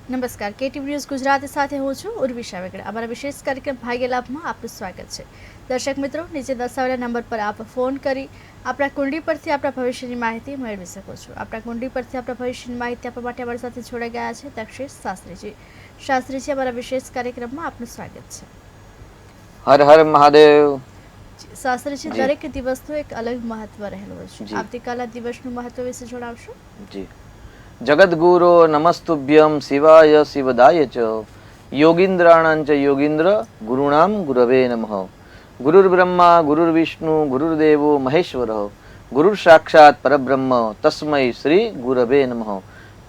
નમસ્કાર, KTV news Gujarati સાથે હું છું ઉર્વિશા વેગડા। અમારા વિશેષ કાર્યક્રમ ભાગ્ય લાભમાં આપનું સ્વાગત છે। દર્શક મિત્રો, નીચે દર્શાવેલા નંબર પર આપ ફોન કરી આપણા કુંડળી પરથી આપણા ભવિષ્યની માહિતી મેળવી શકો છો। આપણા કુંડળી પરથી આપણા ભવિષ્યની માહિતી આપવા માટે અમારી સાથે જોડાઈ ગયા છે દક્ષેશ શાસ્ત્રીજી। શાસ્ત્રીજી, અમારા વિશેષ કાર્યક્રમમાં આપનું સ્વાગત છે। હર હર મહાદેવ। શાસ્ત્રીજી, દરેક દિવસનું એક અલગ મહત્વ રહેલું હોય છે। આવતીકાલના દિવસનું મહત્વ વિશે જણાવશો? જી, જગદગુરો નમસ્તુભ્યમ શિવાય શિવદાય ચ યોગીન્દ્રાણાં ચ યોગીન્દ્ર ગુરુણામ ગુરવે નમઃ। ગુરુર બ્રહ્મા ગુરુર વિષ્ણુ ગુરુર્દેવો મહેશ્વરઃ ગુરુર સાક્ષાત પરબ્રહ્મ તસ્મૈ શ્રી ગુરવે નમઃ।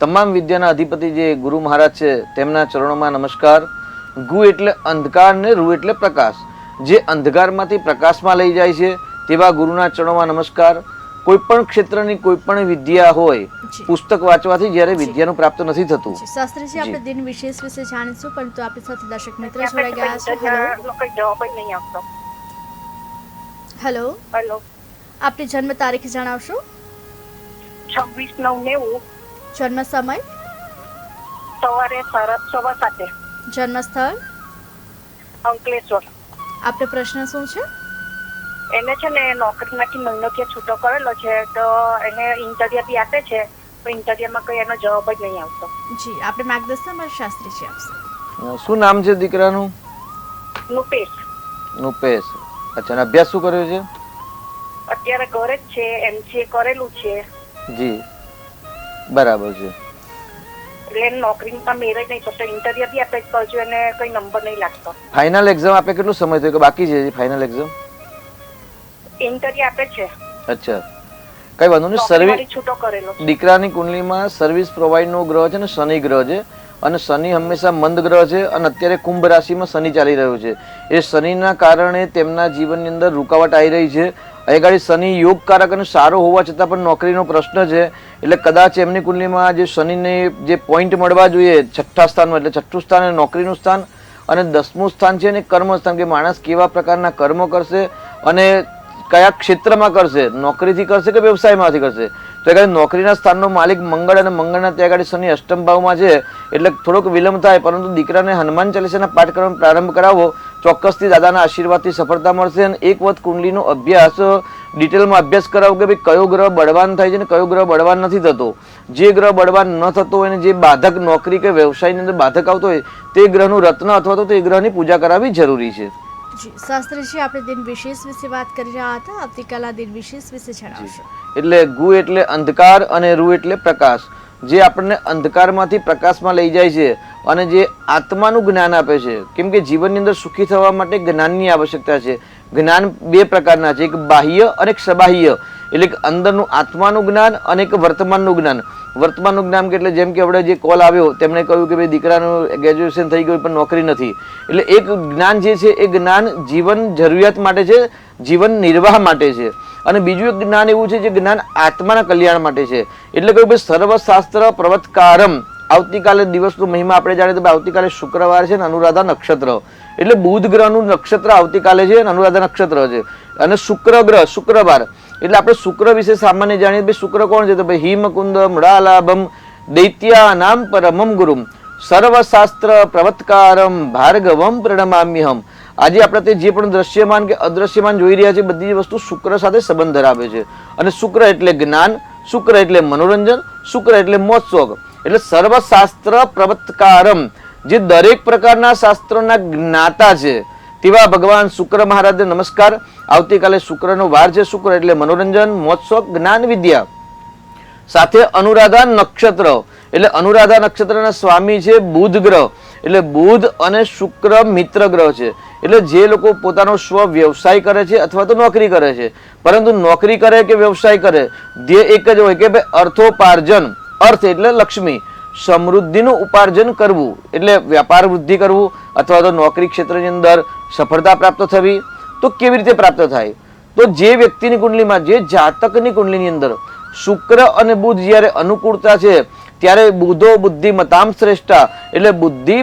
તમામ વિદ્યાના અધિપતિ જે ગુરુ મહારાજ છે તેમના ચરણોમાં નમસ્કાર। ગુ એટલે અંધકાર ને રૂ એટલે પ્રકાશ, જે અંધકારમાંથી પ્રકાશમાં લઈ જાય છે તેવા ગુરુના ચરણોમાં નમસ્કાર। કોઈ પણ ક્ષેત્રની કોઈ પણ વિદ્યા હોય, પુસ્તક વાંચવાથી જ્યારે વિદ્યાનું પ્રાપ્ત નથી થતું। શાસ્ત્રીજી, આપણે દિન વિશેષ વિશે જાણીશું, પરંતુ આપણી સાથે દર્શક મિત્ર જોડાઈ ગયા છે। હેલો, હેલો, આપની જન્મ તારીખ જણાવશો? 26/9/90। જન્મ સમય? સવારે 7:15। જન્મ સ્થળ? અંકલેશ્વર। આપનો પ્રશ્ન શું છે? એને છે ને નોકરીમાંથી મહિનો કે છૂટો કરેલો છે, તો એને ઇન્ટરવ્યુ બી આપે છે, તો ઇન્ટરવ્યુમાં કઈ એનો જવાબ જ નહીં આવતો। જી, આપણે માર્ગદર્શન અમારા શાસ્ત્રીજી આપશે। શું નામ છે દીકરાનું? નુપેશ। નુપેશ। અચ્છા, અને અભ્યાસ શું કર્યો છે? અત્યારે ઘરે જ છે, MCA કરેલું છે। જી, બરાબર છે। એટલે નોકરીમાં મેળ જ નહીં થતો, ઇન્ટરવ્યુ બી આપે તો હજુ એને કઈ નંબર નહીં લાગતો। ફાઇનલ એક્ઝામ આપે કેટલો સમય થયો કે બાકી છે ફાઇનલ એક્ઝામ? ઇન્ટરવ્યુ આપે છે। અચ્છા, કઈ વાંધો નહીં। સર્વિસ છૂટો કરેલો દીકરાની કુંડલીમાં સર્વિસ પ્રોવાઈડ નો ગ્રહ છે ને શનિ ગ્રહ છે, અને શનિ હંમેશા મંદ ગ્રહ છે, અને અત્યારે કુંભ રાશિમાં શનિ ચાલી રહ્યો છે। એ શનિના કારણે તેમના જીવનની અંદર રૂકાવટ આવી રહી છે। આગળ શનિ યોગકારક અને સારો હોવા છતાં પણ નોકરીનો પ્રશ્ન છે, એટલે કદાચ એમની કુંડલીમાં જે શનિને જે પોઈન્ટ મળવા જોઈએ છઠ્ઠા સ્થાનમાં, એટલે છઠ્ઠું સ્થાન એ નોકરીનું સ્થાન અને 10મું સ્થાન છે ને કર્મ સ્થાન, કે માણસ કેવા પ્રકારના કર્મો કરશે અને કયા ક્ષેત્રમાં કરશે, નોકરીથી કરશે કે વ્યવસાયમાંથી કરશે। તો આગળ નોકરીના સ્થાનનો માલિક મંગળ, અને મંગળના ત્યાં આગળ શનિ અષ્ટમ ભાવમાં છે, એટલે થોડોક વિલંબ થાય, પરંતુ દીકરાને હનુમાન ચાલીસાના પાઠ કરવાનો પ્રારંભ કરાવો, ચોક્કસથી દાદાના આશીર્વાદથી સફળતા મળશે। અને એક વખત કુંડલીનો અભ્યાસ ડિટેલમાં અભ્યાસ કરાવો કે ભાઈ કયો ગ્રહ બળવાન થાય છે ને કયો ગ્રહ બળવાન નથી થતો। જે ગ્રહ બળવાન ન થતો હોય ને જે બાધક નોકરી કે વ્યવસાયની અંદર બાધક આવતો હોય તે ગ્રહનું રત્ન અથવા તો તે ગ્રહની પૂજા કરાવવી જરૂરી છે। જી, શાસ્ત્રીજી, આપણે દિન વિશેષ વિશે વાત કરી રહ્યા હતા, આવતીકાલના દિન વિશેષ વિશે જણાવશો? એટલે ગુ એટલે અંધકાર અને રૂ એટલે પ્રકાશ, જે આપણને અંધકારમાંથી પ્રકાશમાં લઈ જાય છે અને જે આત્માનું જ્ઞાન આપે છે। કેમ કે જીવનની અંદર સુખી થવા માટે જ્ઞાનની આવશ્યકતા છે। જ્ઞાન બે પ્રકારના છે, એક બાહ્ય અને એક સબાહ્ય, એટલે કે અંદરનું આત્માનું જ્ઞાન અને એક વર્તમાનનું જ્ઞાન। વર્તમાનનું જ્ઞાન એટલે જેમ કે આપણે જે કોલ આવ્યો તેમણે કહ્યું કે ભાઈ દીકરાનું ગ્રેજ્યુએશન થઈ ગયું પણ નોકરી નથી, એટલે એક જ્ઞાન જે છે એ જ્ઞાન જીવન જરૂરિયાત માટે છે, જીવન નિર્વાહ માટે છે। અને બીજું એક જ્ઞાન એવું છે જે જ્ઞાન આત્માના કલ્યાણ માટે છે। એટલે કહ્યું ભાઈ સર્વશાસ્ત્ર પ્રવત્કારમ। આવતીકાલે દિવસનો મહિમા આપણે જાણીએ તો આવતીકાલે શુક્રવાર છે ને અનુરાધા નક્ષત્ર, એટલે બુધ ગ્રહનું નક્ષત્ર આવતીકાલે છે અને અનુરાધા નક્ષત્ર છે, અને શુક્ર ગ્રહ શુક્રવાર, એટલે આપણે શુક્ર વિશે સામાન્ય જાણીએ ભાઈ શુક્ર કોણ છે તો ભાઈ હિમકુંદ મૃડાલાભમ દૈત્યાનામ પરમમ ગુરુમ સર્વશાસ્ત્ર પ્રવત્કારમ ભાર્ગવમ પ્રણમામ્યહમ। આજે આપણે તે જે પણ દ્રશ્યમાન કે અદ્રશ્યમાન જોઈ રહ્યા છે બધી વસ્તુ શુક્ર સાથે સંબંધ ધરાવે છે। અને શુક્ર એટલે જ્ઞાન, શુક્ર એટલે મનોરંજન, શુક્ર એટલે મોજશોખ, એટલે સર્વશાસ્ત્ર પ્રવત્કારમ, જે દરેક પ્રકારના શાસ્ત્રોના જ્ઞાતા છે તેવા ભગવાન શુક્ર મહારાજને નમસ્કાર। આવતીકાલે શુક્રનો વાર છે, શુક્ર એટલે મનોરંજન, મોજશોખ, જ્ઞાન, વિદ્યા, સાથે અનુરાધા નક્ષત્ર, એટલે અનુરાધા નક્ષત્રના સ્વામી છે બુધ ગ્રહ, એટલે બુધ અને શુક્ર મિત્ર ગ્રહ છે। એટલે જે લોકો પોતાનો સ્વ વ્યવસાય કરે છે અથવા તો નોકરી કરે છે, પરંતુ નોકરી કરે કે વ્યવસાય કરે ધ્યેય એક જ હોય કે ભાઈ અર્થોપાર્જન, અર્થ એટલે લક્ષ્મી, સમૃદ્ધિનું ઉપાર્જન કરવું, એટલે વ્યાપાર વૃદ્ધિ કરવું અથવા તો નોકરી ક્ષેત્રની અંદર સફળતા પ્રાપ્ત થવી। તો કેવી રીતે પ્રાપ્ત થાય? તો જે વ્યક્તિની કુંડલીમાં, જે જાતકની કુંડલીની અંદર શુક્ર અને બુધ જ્યારે અનુકૂળતા છે ત્યારે બુધો બુદ્ધિમતામ શ્રેષ્ઠા, એટલે બુદ્ધિ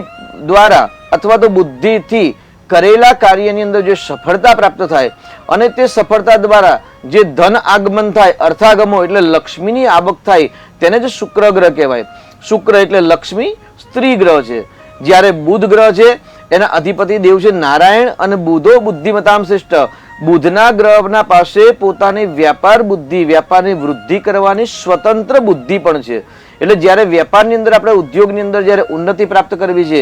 દ્વારા અથવા તો બુદ્ધિથી કરેલા કાર્યની અંદર જે સફળતા પ્રાપ્ત થાય અને તે સફળતા દ્વારા જે ધન આગમન થાય, અર્થાગમો એટલે લક્ષ્મીની આવક થાય, તેને જ શુક્ર ગ્રહ કહેવાય। શુક્ર એટલે લક્ષ્મી સ્ત્રી ગ્રહ છે. જ્યારે બુધ ગ્રહ છે એના અધિપતિ દેવ છે નારાયણ અને બુધો બુદ્ધિમતામ શ્રેષ્ઠ. બુધના ગ્રહના પાસે પોતાની વ્યાપાર બુદ્ધિ, વ્યાપારની વૃદ્ધિ કરવાની સ્વતંત્ર બુદ્ધિ પણ છે. એટલે જ્યારે વેપારની અંદર આપણે ઉદ્યોગની અંદર જ્યારે ઉન્નતિ પ્રાપ્ત કરવી છે,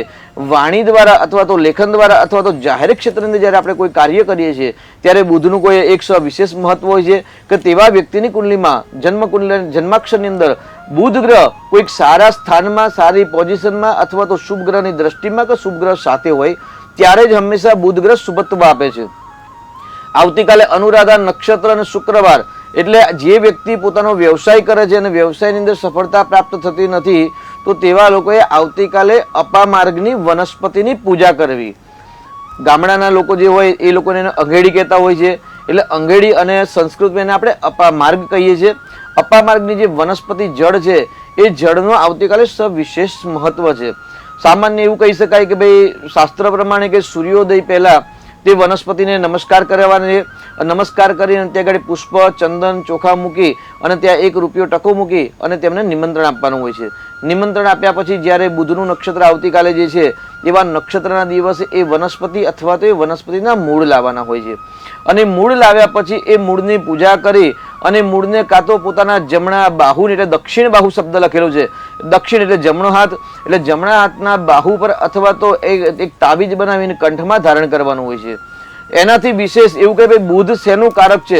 વાણી દ્વારા અથવા તો લેખન દ્વારા અથવા તો જાહેર ક્ષેત્રની અંદર જ્યારે આપણે કોઈ કાર્ય કરીએ છીએ ત્યારે બુધનું કોઈ એક વિશેષ મહત્વ હોય છે કે તેવા વ્યક્તિની કુંડલીમાં જન્માક્ષરની અંદર બુધ ગ્રહ કોઈક સારા સ્થાનમાં, સારી પોઝિશનમાં અથવા તો શુભ ગ્રહની દ્રષ્ટિમાં કે શુભ ગ્રહ સાથે હોય ત્યારે જ હંમેશા બુધ ગ્રહ શુભત્વ આપે છે. આવતીકાલે અનુરાધા નક્ષત્ર અને શુક્રવાર એટલે જે વ્યક્તિ પોતાનો વ્યવસાય કરે છે અને વ્યવસાયની અંદર સફળતા પ્રાપ્ત થતી નથી તો તેવા લોકોએ આવતીકાલે અપામાર્ગની વનસ્પતિની પૂજા કરવી. ગામડાના લોકો જે હોય એ લોકોને અંગેડી કહેતા હોય છે. એટલે અંગેડી અને સંસ્કૃતમાં એને આપણે અપામાર્ગ કહીએ છીએ. અપામાર્ગની જે વનસ્પતિ જળ છે એ જળનો આવતીકાલે સવિશેષ મહત્વ છે. સામાન્ય એવું કહી શકાય કે ભાઈ શાસ્ત્ર પ્રમાણે કે સૂર્યોદય પહેલા તે વનસ્પતિને નમસ્કાર કરવાને, નમસ્કાર કરીને ત્યાં આગળ પુષ્પ, ચંદન, ચોખા મૂકી અને ત્યાં ₹1 ટકો મૂકી અને તેમને નિમંત્રણ આપવાનું હોય છે. નિમંત્રણ આપ્યા પછી જ્યારે બુધનું નક્ષત્ર આવતીકાલે જે છે એવા નક્ષત્રના દિવસે એ વનસ્પતિ અથવા તો એ વનસ્પતિના મૂળ લાવવાના હોય છે. અને મૂળ લાવ્યા પછી એ મૂળની પૂજા કરી અને મૂળને કાં તો પોતાના જમણા બાહુ એટલે દક્ષિણ બાહુ શબ્દ લખેલો છે, દક્ષિણ એટલે જમણો હાથ, એટલે જમણા હાથના બાહુ પર અથવા તો એક તાબીજ બનાવીને કંઠમાં ધારણ કરવાનું હોય છે. એનાથી વિશેષ એવું કે ભાઈ બુધ શેનું કારક છે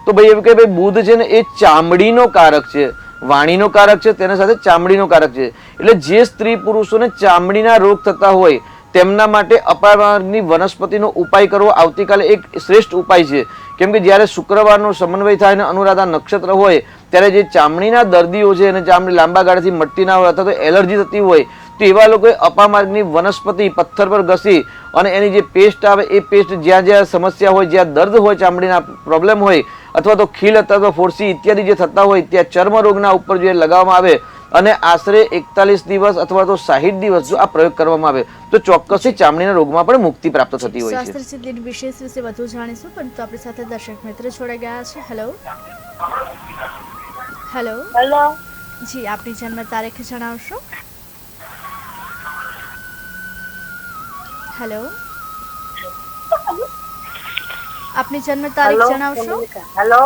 તો ભાઈ એવું કે ભાઈ બુધ છે ને એ ચામડીનો કારક છે, વાણીનો કારક છે, તેના સાથે ચામડીનો કારક છે. એટલે જે સ્ત્રી પુરુષોને ચામડીના રોગ થતા હોય તેમના માટે અપામાર્ગની વનસ્પતિનો ઉપાય કરવો આવતીકાલે એક શ્રેષ્ઠ ઉપાય છે. કેમ કે જ્યારે શુક્રવારનો સમન્વય થાય અને અનુરાધા નક્ષત્ર હોય ત્યારે જે ચામડીના દર્દીઓ છે અને ચામડી લાંબા ગાળાથી મટતી ના હોય અથવા તો એલર્જી થતી હોય તો એવા લોકોએ અપામાર્ગની વનસ્પતિ પથ્થર પર ઘસી અને એની જે પેસ્ટ આવે એ પેસ્ટ જ્યાં જ્યાં સમસ્યા હોય, જ્યાં દર્દ હોય, ચામડીના પ્રોબ્લેમ હોય અથવા તો ખીલ અથવા તો ફોડસી ઇત્યાદિ જે થતા હોય ત્યાં ચર્મ રોગના ઉપર જે લગાવવામાં આવે અને આશરે 41 દિવસ અથવા તો 60 દિવસ જો આ પ્રયોગ કરવામાં આવે તો ચોક્કસથી ચામડીના રોગમાં પણ મુક્તિ પ્રાપ્ત થતી હોય છે. શાસ્ત્રસિદ્ધ દિન વિશેષ વિશે વધુ જાણીશું, પરંતુ આપણી સાથે દર્શક મિત્ર જોડાઈ ગયા છે. Hello hello hello. જી, આપની જન્મ તારીખ જણાવશો? હેલો, આપની જન્મ તારીખ જણાવશો? હેલો.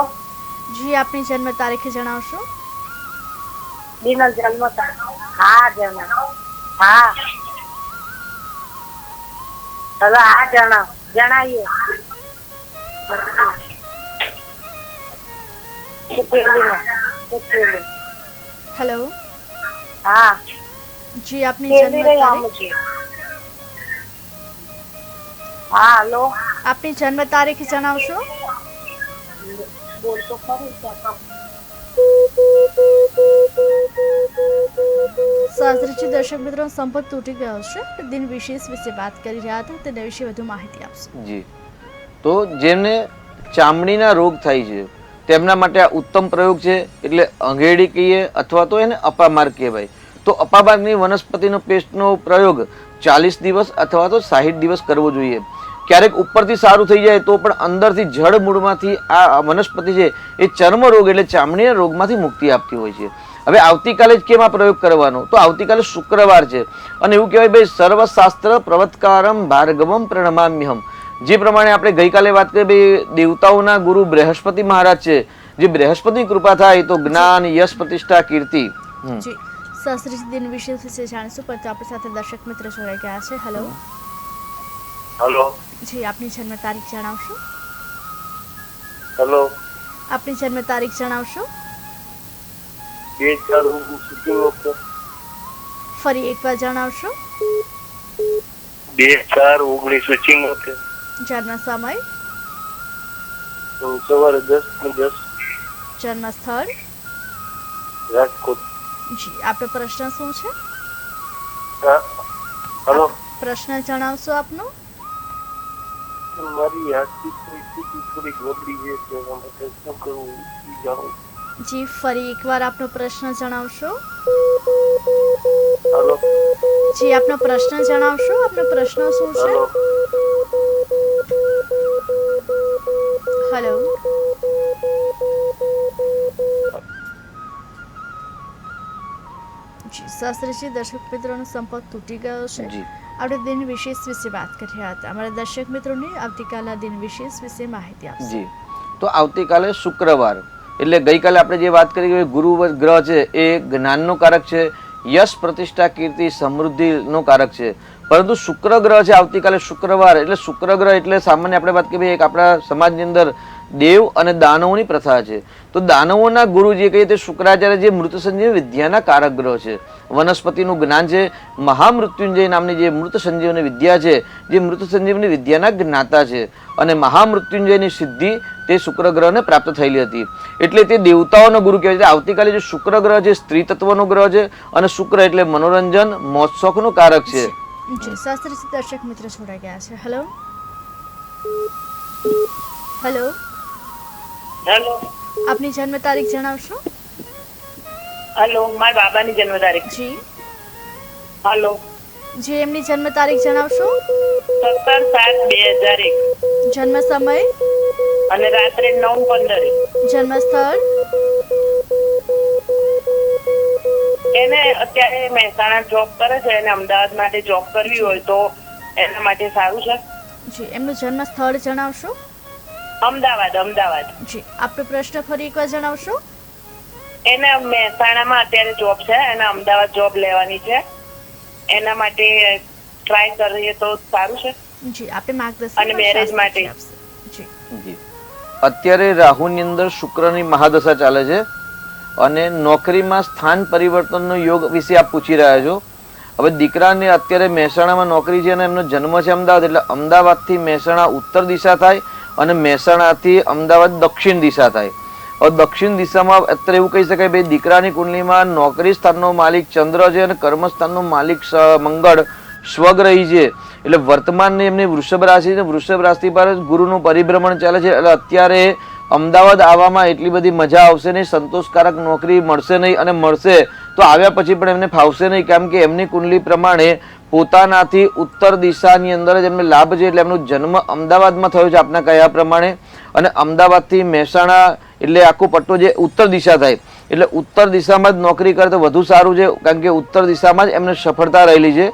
જી, આપની જન્મ તારીખ જણાવશો? દિનો જન્મ હા જણાવ. હા હેલો, હા જણાવીએ. હેલો, હા જી, આપની જન્મ તારીખ? હા હેલો, આપની જન્મ તારીખ જણાવશો? બોલ તો ખરું. શાસ્ત્રીજી દર્શક મિત્રો સંપર્ક તૂટી ગયો છે. દિન વિશેષ વિશે વાત કરી રહ્યા હતા, તેના વિશે વધુ માહિતી આપશો? જી, તો જેમને ચામડીના રોગ થાય છે તેમના માટે આ ઉત્તમ પ્રયોગ છે. એટલે અંગેડી કહીએ અથવા તો એને અપામાર્ગ કહેવાય. તો અપામાર્ગની વનસ્પતિનો પેસ્ટનો પ્રયોગ 40 દિવસ અથવા તો 60 દિવસ કરવો જોઈએ. ક્યારેક ઉપરથી સારું થઈ જાય તો પણ અંદરથી જળ મૂળમાંથી આ વનસ્પતિ છે એ ચર્મ રોગ એટલે ચામડીના રોગમાંથી મુક્તિ આપતી હોય છે. હવે આવતીકાલે જ કેમ આ પ્રયોગ કરવાનો? તો આવતીકાલે શુક્રવાર છે અને એવું કહેવાય ભાઈ સર્વશાસ્ત્ર પ્રવત્કારમ ભાર્ગવમ પ્રણમામ્યહમ. જે પ્રમાણે આપણે ગઈકાલે વાત કરી ભાઈ દેવતાઓના ગુરુ બૃહસ્પતિ મહારાજ છે, જે બૃહસ્પતિની કૃપા થાય તો જ્ઞાન, યશ, પ્રતિષ્ઠા, કીર્તિ. જી, શાસ્ત્રીજી દિન વિશેષ વિશે જાણીશું, પરંતુ આપણી સાથે દર્શક મિત્ર જોડાઈ ગયા છે. Hello hello. જી, આપની જન્મ તારીખ જણાવશો? હેલો. આપની જન્મ તારીખ જણાવશો? 2/4/1977. ફરી એકવાર જણાવશો? 2/4/1977. જન્મ સમય? સવારે 10:10. જન્મ સ્થળ? રાજકોટ. જી, આપનો પ્રશ્ન શું છે? હેલો. પ્રશ્ન જણાવશો આપનો? મારી આર્થિક પરિસ્થિતિ થોડીક નબળી છે, તેના માટે શું કરવું એ જાણું. જી, ફરી એકવાર આપનો પ્રશ્ન જણાવશો? હેલો. જી, આપનો પ્રશ્ન જણાવશો? આપનો પ્રશ્ન શું છે? હેલો. હેલો, જી શાસ્ત્રીજી, દર્શક મિત્રોનો સંપર્ક તૂટી ગયો છે. જી આપણે દિન વિશેષ વિશે વાત કરી રહ્યા હતા. અમારા દર્શક મિત્રોને આવતીકાલના દિન વિશેષ વિશે માહિતી આપશે. જી તો આવતીકાલે શુક્રવાર એટલે ગઈકાલે આપણે જે વાત કરી કે ગુરુ ગ્રહ છે એ જ્ઞાનનો કારક છે, યશ પ્રતિષ્ઠા કીર્તિ સમૃદ્ધિનો કારક છે. પરંતુ શુક્ર ગ્રહ છે આવતીકાલે શુક્રવાર એટલે શુક્ર ગ્રહ એટલે સામાન્ય આપણે વાત કરીએ એક આપણા સમાજની અંદર દેવ અને દાનવોની પ્રથા છે. તો દાનવોના ગુરુ જે કહીએ તે શુક્રાચાર્ય જે મૃત સંજીવની વિદ્યાના કારક ગ્રહ છે. વનસ્પતિનું જ્ઞાન છે, મહામૃત્યુંજય નામની જે મૃત સંજીવની વિદ્યા છે જે મૃત સંજીવની વિદ્યાના જ્ઞાતા છે અને મહામૃત્યુંજયની સિદ્ધિ તે શુક્ર ગ્રહને પ્રાપ્ત થયેલી હતી. એટલે તે દેવતાઓનો ગુરુ કહેવાય છે. આવતીકાલે જે શુક્ર ગ્રહ છે સ્ત્રી તત્વનો ગ્રહ છે અને શુક્ર એટલે મનોરંજન મોત્સોખનું કારક છે. જી શાસ્ત્રીજી, દર્શક મિત્ર જોડાઈ ગયા છે. હેલો હેલો, હેલો આપની જન્મ તારીખ જણાવશો? હેલો, મારા બાબાની જન્મ તારીખ. જી હેલો, જી એમની જન્મ તારીખ જણાવશો? 17/7/2001 જન્મ સમય અને રાત્રે 9:15. જન્મ સ્થળ એને અત્યારે મહેસાણા જોબ કરે છે અને અમદાવાદ માટે જોબ કરવી હોય તો એના માટે સારું છે. જી એમનું જન્મ સ્થળ જણાવશો? અમદાવાદ. જી આપનો પ્રશ્ન ફરી એકવાર જણાવશો? એને મહેસાણામાં અત્યારે જોબ છે અને અમદાવાદ જોબ લેવાની છે. એના માટે ટ્રાય કરીએ તો સારું છે. જી આપે માર્ગદર્શન અને marriage માટે. જી જી અત્યારે રાહુની અંદર શુક્રની મહાદશા ચાલે છે અને નોકરીમાં સ્થાન પરિવર્તનનો યોગ વિશે આપ પૂછી રહ્યા છો. હવે દીકરાને અત્યારે મહેસાણામાં નોકરી છે અને એમનો જન્મ છે અમદાવાદ એટલે અમદાવાદથી મહેસાણા ઉત્તર દિશા થાય અને મહેસાણાથી અમદાવાદ દક્ષિણ દિશા થાય. હવે દક્ષિણ દિશામાં અત્યારે એવું કહી શકાય ભાઈ દીકરાની કુંડલીમાં નોકરી સ્થાનનો માલિક ચંદ્ર છે અને કર્મસ્થાનનો માલિક મંગળ સ્વગ્રહી છે. એટલે વર્તમાનની એમની વૃષભ રાશિ છે, વૃષભ રાશિ પર ગુરુનું પરિભ્રમણ ચાલે છે એટલે અત્યારે અમદાવાદ આવવામાં એટલી બધી મજા આવશે નહીં, સંતોષકારક નોકરી મળશે નહીં અને મળશે તો આવ્યા પછી પણ એમને ફાવશે નહીં કેમ કે એમની કુંડલી પ્રમાણે પોતાનાથી ઉત્તર દિશાની અંદર જ એમને લાભ છે. એટલે એમનો જન્મ અમદાવાદમાં થયો છે આપના કયા પ્રમાણે અને અમદાવાદથી મહેસાણા એટલે આખો પટ્ટો જે ઉત્તર દિશા થાય એટલે ઉત્તર દિશામાં જ નોકરી કરે તો વધુ સારું છે કારણ કે ઉત્તર દિશામાં જ એમને સફળતા રહેલી છે.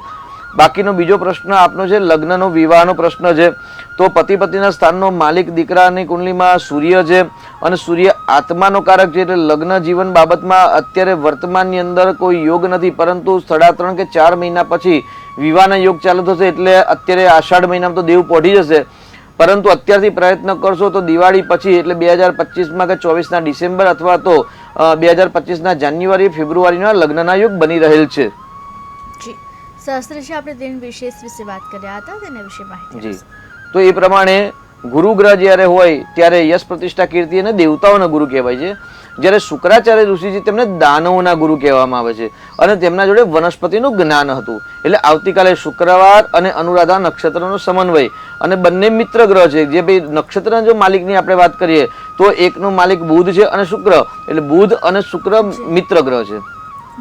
બાકીનો બીજો પ્રશ્ન આપનો છે લગ્નનો વિવાહનો પ્રશ્ન છે. તો પતિ પત્નીના સ્થાનનો માલિક દીકરાની કુંડલીમાં સૂર્ય છે અને સૂર્ય આત્માનો કારક છે એટલે લગ્ન જીવન બાબતમાં અત્યારે વર્તમાનની અંદર કોઈ યોગ નથી પરંતુ 3.5 કે 4 મહિના પછી વિવાહના યોગ ચાલુ થશે. એટલે અત્યારે આષાઢ મહિનામાં તો દેવ પહોંચી જશે પરંતુ અત્યારથી પ્રયત્ન કરશો તો દિવાળી પછી એટલે 2025માં કે 24ના ડિસેમ્બર અથવા તો 2025ના જાન્યુઆરી ફેબ્રુઆરીના લગ્નના યોગ બની રહેલ છે. જી શાસ્ત્રીજી, આપણે દિન વિશેષ વિશે વાત કર્યા હતા તેના વિશે માહિતી જી તો એ પ્રમાણે ગુરુ ગ્રહ જ્યારે હોય ત્યારે યશ પ્રતિષ્ઠા કીર્તિ અને દેવતાઓના ગુરુ કહેવાય છે. જ્યારે શુક્રાચાર્ય ઋષિજી તેમને દાનવોના ગુરુ કહેવામાં આવે છે અને તેમના જોડે વનસ્પતિનું જ્ઞાન હતું. એટલે આવતીકાલે શુક્રવાર અને અનુરાધા નક્ષત્રનો સમન્વય અને બંને મિત્ર ગ્રહ છે. જે ભાઈ નક્ષત્રના જો માલિકની આપણે વાત કરીએ તો એકનો માલિક બુધ છે અને શુક્ર એટલે બુધ અને શુક્ર મિત્ર ગ્રહ છે.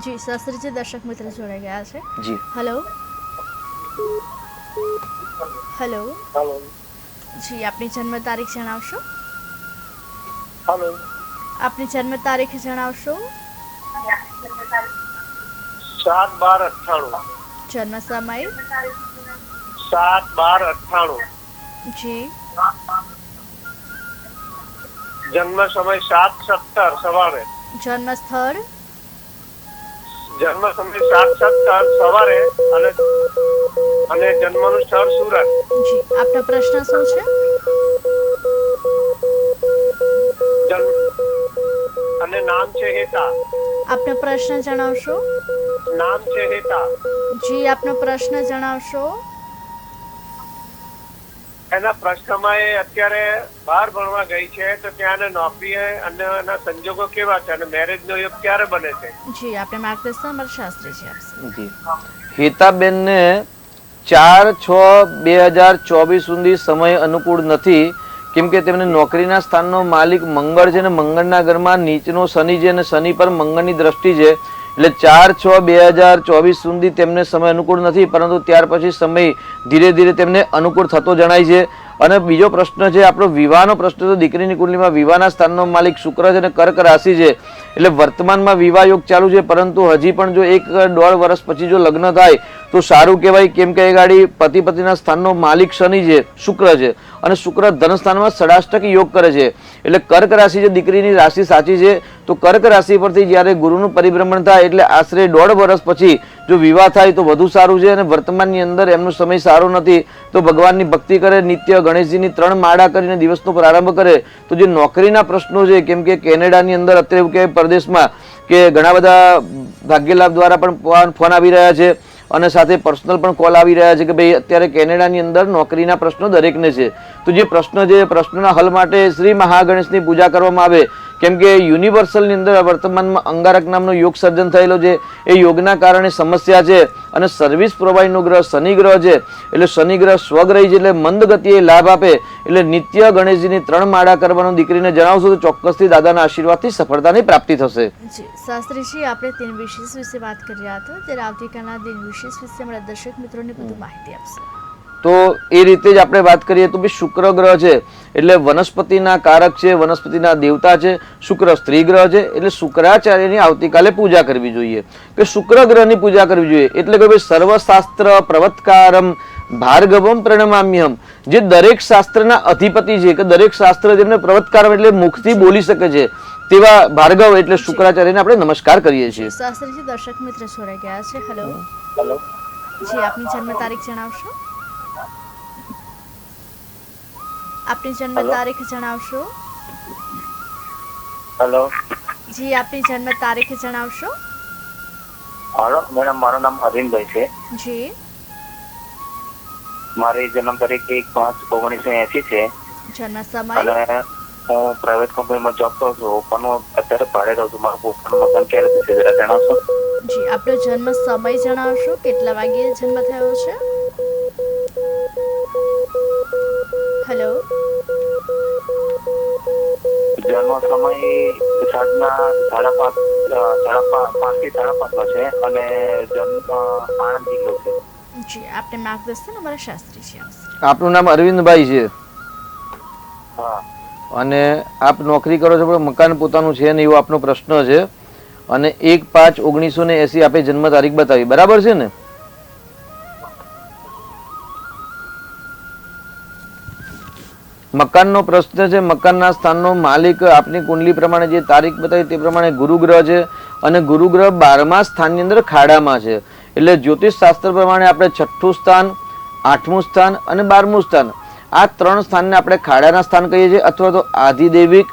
જી શાસ્ત્રીજી, દર્શક મિત્ર જોડાઈ ગયા છે. જી હેલો હેલો, હેલો જી આપની જન્મ તારીખ જણાવશો? હેલો આપની જન્મ તારીખ જણાવશો? 7/12/98. જન્મ સમય? 7/12/98. જી જન્મ સમય 7:17 સવારે. જન્મ સ્થળ? જન્મ સમય 7:17 સવારે અને જન્મનું સ્થળ સુરત. જી આપનો પ્રશ્ન શું છે? અને નામ છે હેતા. આપનો પ્રશ્ન જણાવશો? નામ છે હેતા. જી આપનો પ્રશ્ન જણાવશો? એના પ્રશ્નમાં એ અત્યારે બહાર ભણવા ગઈ છે તો ત્યાં નોકરી અને એના સંજોગો કેવા છે અને મેરેજ નો યોગ ક્યારે બને છે? જી આપણે માર્ગદર્શન અમારા શાસ્ત્રીજી આપશે. જી હેતાબેનને 4/6/2024 સુધી સમય અનુકૂળ નથી કેમ કે તેમને નોકરીના સ્થાનનો માલિક મંગળ છે અને મંગળના ઘરમાં નીચનો શનિ છે અને શનિ પર મંગળની દ્રષ્ટિ છે એટલે 4/6/2024 સુધી તેમને સમય અનુકૂળ નથી પરંતુ ત્યાર પછી સમય ધીરે ધીરે તેમને અનુકૂળ થતો જણાય છે અને બીજો પ્રશ્ન છે આપણો વિવાહનો પ્રશ્ન. તો દીકરીની કુંડલીમાં વિવાહના સ્થાનનો માલિક શુક્ર છે અને કર્ક રાશિ છે, એટલે વર્તમાનમાં વિવાહ યોગ ચાલુ છે, પરંતુ હજી પણ જો 1-1.5 વર્ષ પછી જો લગ્ન થાય તો સારું કહેવાય. કેમ કે એ ગાડી પતિ પતિના સ્થાનનો માલિક શનિ છે, શુક્ર છે, અને શુક્ર ધન સ્થાનમાં ષડાષ્ટક યોગ કરે છે. એટલે કર્ક રાશિ છે, દીકરીની રાશિ સાચી છે. તો કર્ક રાશિ પરથી જ્યારે ગુરુનું પરિભ્રમણ થાય એટલે આશરે 1.5 વર્ષ પછી જો વિવાહ થાય તો વધુ સારું છે. અને વર્તમાનની અંદર એમનો સમય સારો નથી, તો ભગવાનની ભક્તિ કરે, નિત્ય ગણેશજીની 3 માળા કરીને દિવસનો પ્રારંભ કરે. તો જે નોકરીના પ્રશ્નો છે, કેમ કે કેનેડાની અંદર અત્યારે એવું કે પરદેશમાં કે ઘણા બધા ભાગ્યલાભ દ્વારા પણ ફોન આવી રહ્યા છે, અને સાથે પર્સનલ પણ કોલ આવી રહ્યા છે કે ભાઈ અત્યારે કેનેડાની અંદર નોકરીના પ્રશ્નો દરેકને છે. તો જે પ્રશ્ન છે એ પ્રશ્નના હલ માટે શ્રી મહાગણેશની પૂજા કરવામાં આવે. કેમ કે યુનિવર્સલની અંદર વર્તમાનમાં અંગારક નામનો યોગ સર્જન થયેલો છે. એ યોગના કારણે સમસ્યા છે, અને સર્વિસ પ્રોવાઈડનો ગ્રહ શનિ ગ્રહ છે, એટલે શનિ ગ્રહ સ્વગ્રહી છે, એટલે મંદ ગતિએ લાભ આપે. એટલે નિત્ય ગણેશજીની 3 માળા કરવાનું દીકરીને જણાવશો તો ચોક્કસથી દાદાના આશીર્વાદથી સફળતાની પ્રાપ્તિ થશે. જી શાસ્ત્રીજી, આપણે દિન વિશેષ વિશે વાત કરી રહ્યા હતા, ત્યારે આવતીકાલના દિન વિશેષ વિશે અમારા દર્શક મિત્રોને વધુ માહિતી આપશે. તો એ રીતે જ આપણે વાત કરીએ તો શુક્ર ગ્રહ છે એટલે વનસ્પતિના કારક છે, વનસ્પતિના દેવતા છે. શુક્ર સ્ત્રી ગ્રહ છે, એટલે શુક્રાચાર્યની આવતીકાલે પૂજા કરવી જોઈએ, કે શુક્ર ગ્રહની પૂજા કરવી જોઈએ. એટલે કે ભાઈ સર્વશાસ્ત્ર પ્રવત્કારમ ભાર્ગવમ પ્રણમામ્યહમ, જે દરેક શાસ્ત્રના અધિપતિ છે, કે દરેક શાસ્ત્ર જેમને પ્રવત્કારમ એટલે મુખથી બોલી શકે છે તેવા ભાર્ગવ એટલે શુક્રાચાર્યને આપણે નમસ્કાર કરીએ છીએ. શાસ્ત્રીજી, દર્શક મિત્ર જોડાઈ ગયા છે. હેલો. હેલો. જી, આપની જન્મ તારીખ જણાવશો? આપની જન્મ તારીખ જણાવશો? હેલો. જી, આપની જન્મ તારીખ જણાવશો? હાલો મેડમ, મારું નામ અરવિંદભાઈ છે. જી. મારી જન્મ તારીખ 1/5/1980 છે. જન્મ સમય? અને હું પ્રાઇવેટ કંપનીમાં જોબ કરું છું, પણ હું અત્યારે ભાડે રહું છું. મારું પોતાનું મકાન ક્યારે થશે જરા જણાવશો? જી, આપનો જન્મ સમય જણાવશો? કેટલા વાગ્યે જન્મ થયો છે? હેલો. જન્મ સમય સાંજના 5:30 થી 5:30 છે, અને જન્મ આણંદ જિલ્લો છે. જી, આપને માર્ગદર્શન અમારા શાસ્ત્રીજી આપશે. આપનું નામ અરવિંદભાઈ છે હા. અને આપ નોકરી કરો છો પણ મકાન પોતાનું છે ને, એવો આપનો પ્રશ્ન છે. અને 1/5/1980 આપે જન્મ તારીખ બતાવી, બરાબર છે ને? મકાનનો પ્રશ્ન છે. મકાનના સ્થાનનો માલિક આપની કુંડલી પ્રમાણે જે તારીખ બતાવી તે પ્રમાણે ગુરુ ગ્રહ છે, અને ગુરુ ગ્રહ 12મા સ્થાનની અંદર ખાડામાં છે. એટલે જ્યોતિષ શાસ્ત્ર પ્રમાણે આપણે 6થું સ્થાન, 8મું સ્થાન અને 12મું સ્થાન, આ 3 સ્થાનને આપણે ખાડાના સ્થાન કહીએ છીએ, અથવા તો આધિદૈવિક,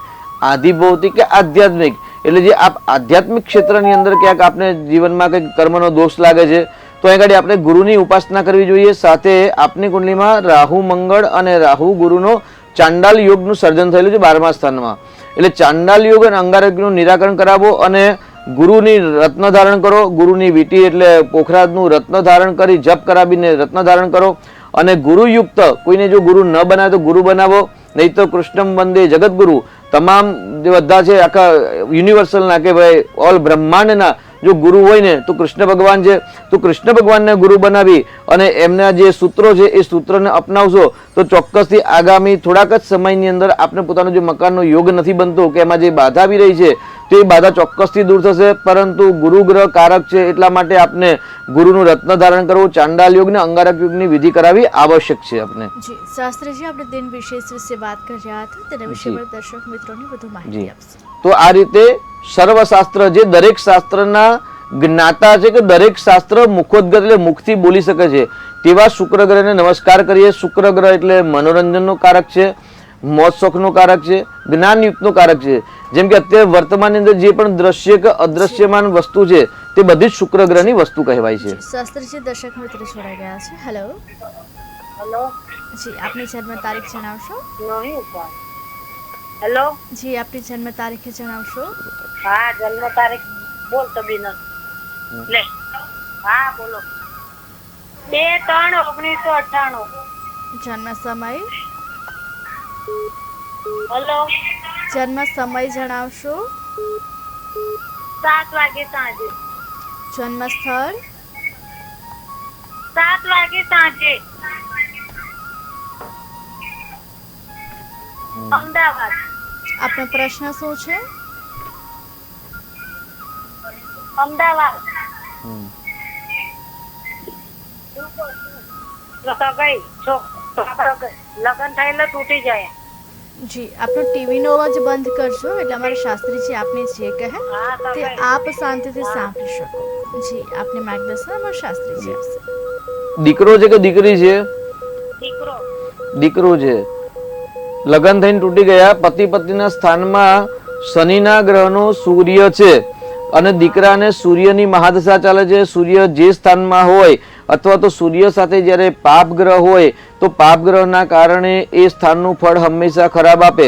આધિભૌતિક કે આધ્યાત્મિક. એટલે જે આપ આધ્યાત્મિક ક્ષેત્રની અંદર ક્યાંક આપણે જીવનમાં કંઈક કર્મનો દોષ લાગે છે તો અહીં આગળ આપણે ગુરુની ઉપાસના કરવી જોઈએ. સાથે આપની કુંડલીમાં રાહુ મંગળ અને રાહુ ગુરુનો ચાંડાલ યોગનું સર્જન થયેલું છે 12મા સ્થાનમાં. એટલે ચાંડાલ યોગ અને અંગારકનું નિરાકરણ કરાવો, અને ગુરુની રત્ન ધારણ કરો. ગુરુની વીટી એટલે પોખરાજનું રત્ન ધારણ કરી જપ કરાવીને રત્ન ધારણ કરો. અને ગુરુયુક્ત કોઈને જો ગુરુ ન બનાવે તો ગુરુ બનાવો, નહીં તો કૃષ્ણમ વંદે જગતગુરુ. તમામ જે બધા છે આખા યુનિવર્સલના કે ભાઈ ઓલ બ્રહ્માંડના જો ગુરુ હોય ને તો કૃષ્ણ ભગવાન છે. તો કૃષ્ણ ભગવાનને ગુરુ બનાવી અને એમના જે સૂત્રો છે એ સૂત્રને અપનાવશો તો ચોક્કસથી આગામી થોડાક જ સમયની અંદર આપણે પોતાનો જે મકાનનો યોગ નથી બનતો, કે એમાં જે બાધા આવી રહી છે તો એ બાધા ચોક્કસથી દૂર થશે. પરંતુ ગુરુ ગ્રહ કારક છે એટલા માટે આપને ગુરુનું રત્ન ધારણ કરવું, ચાંડાલ યોગ ને અંગારક યોગની વિધિ કરાવી આવશ્યક છે આપને. જી શાસ્ત્રીજી, આપણે દિન વિશેષ વિશે વાત કરી રહ્યા હતા, તેના વિશે પણ દર્શક મિત્રોને વધુ માહિતી આપશે. તો આ રીતે સર્વશાસ્ત્ર જે દરેક શાસ્ત્રના જ્ઞાતા છે, કે દરેક શાસ્ત્ર મુખોદ્ગત એટલે મુખથી બોલી શકે છે તેવા શુક્ર ગ્રહને નમસ્કાર કરીએ. શુક્ર ગ્રહ એટલે મનોરંજનનો કારક છે, મોજ શોખનો કારક છે, જ્ઞાનયુક્તનો કારક છે. જેમ કે અત્યારે વર્તમાનની અંદર જે પણ દ્રશ્ય કે અદ્રશ્યમાન વસ્તુ છે તે બધી જ શુક્ર ગ્રહની વસ્તુ કહેવાય છે. શાસ્ત્રીજી, દર્શક મિત્રો જોડાઈ ગયા છે. હેલો. હેલો. જી, આપની જન્મ તારીખ જણાવશો? હેલો. જી, આપની જન્મ તારીખ જણાવશો? હા, જન્મ તારીખ બોલ તો બી લે. હા બોલો. 2/3/1998. જન્મ સમય? હેલો. જન્મ સમય જણાવશો? 7 વાગે સાંજે. જન્મ સ્થળ? 7 વાગે સાંજે. અમદાવાદ. આપનો પ્રશ્ન શું છે? અમદાવાદ. હમ. સગાઈ લગ્ન થયેલા તૂટી જાય. જી, આપનો ટીવીનો અવાજ બંધ કરજો એટલે અમારા શાસ્ત્રીજી આપને જે કહે હા, તે સગાઈ. આપ શાંતિથી સાંભળી શકો. જી, આપને માર્ગદર્શન અમારા શાસ્ત્રીજી આપશે. દીકરો છે કે દીકરી છે? દીકરો. દીકરો છે. લગ્ન થઈને તૂટી ગયા. પતિ પત્નીના સ્થાનમાં શનિના ગ્રહનો સૂર્ય છે અને દીકરાને સૂર્યની મહાદશા ચાલે છે. સૂર્ય જે સ્થાનમાં હોય અથવા તો સૂર્ય સાથે જ્યારે પાપ ગ્રહ હોય તો પાપ ગ્રહના કારણે એ સ્થાનનું ફળ હંમેશા ખરાબ આપે.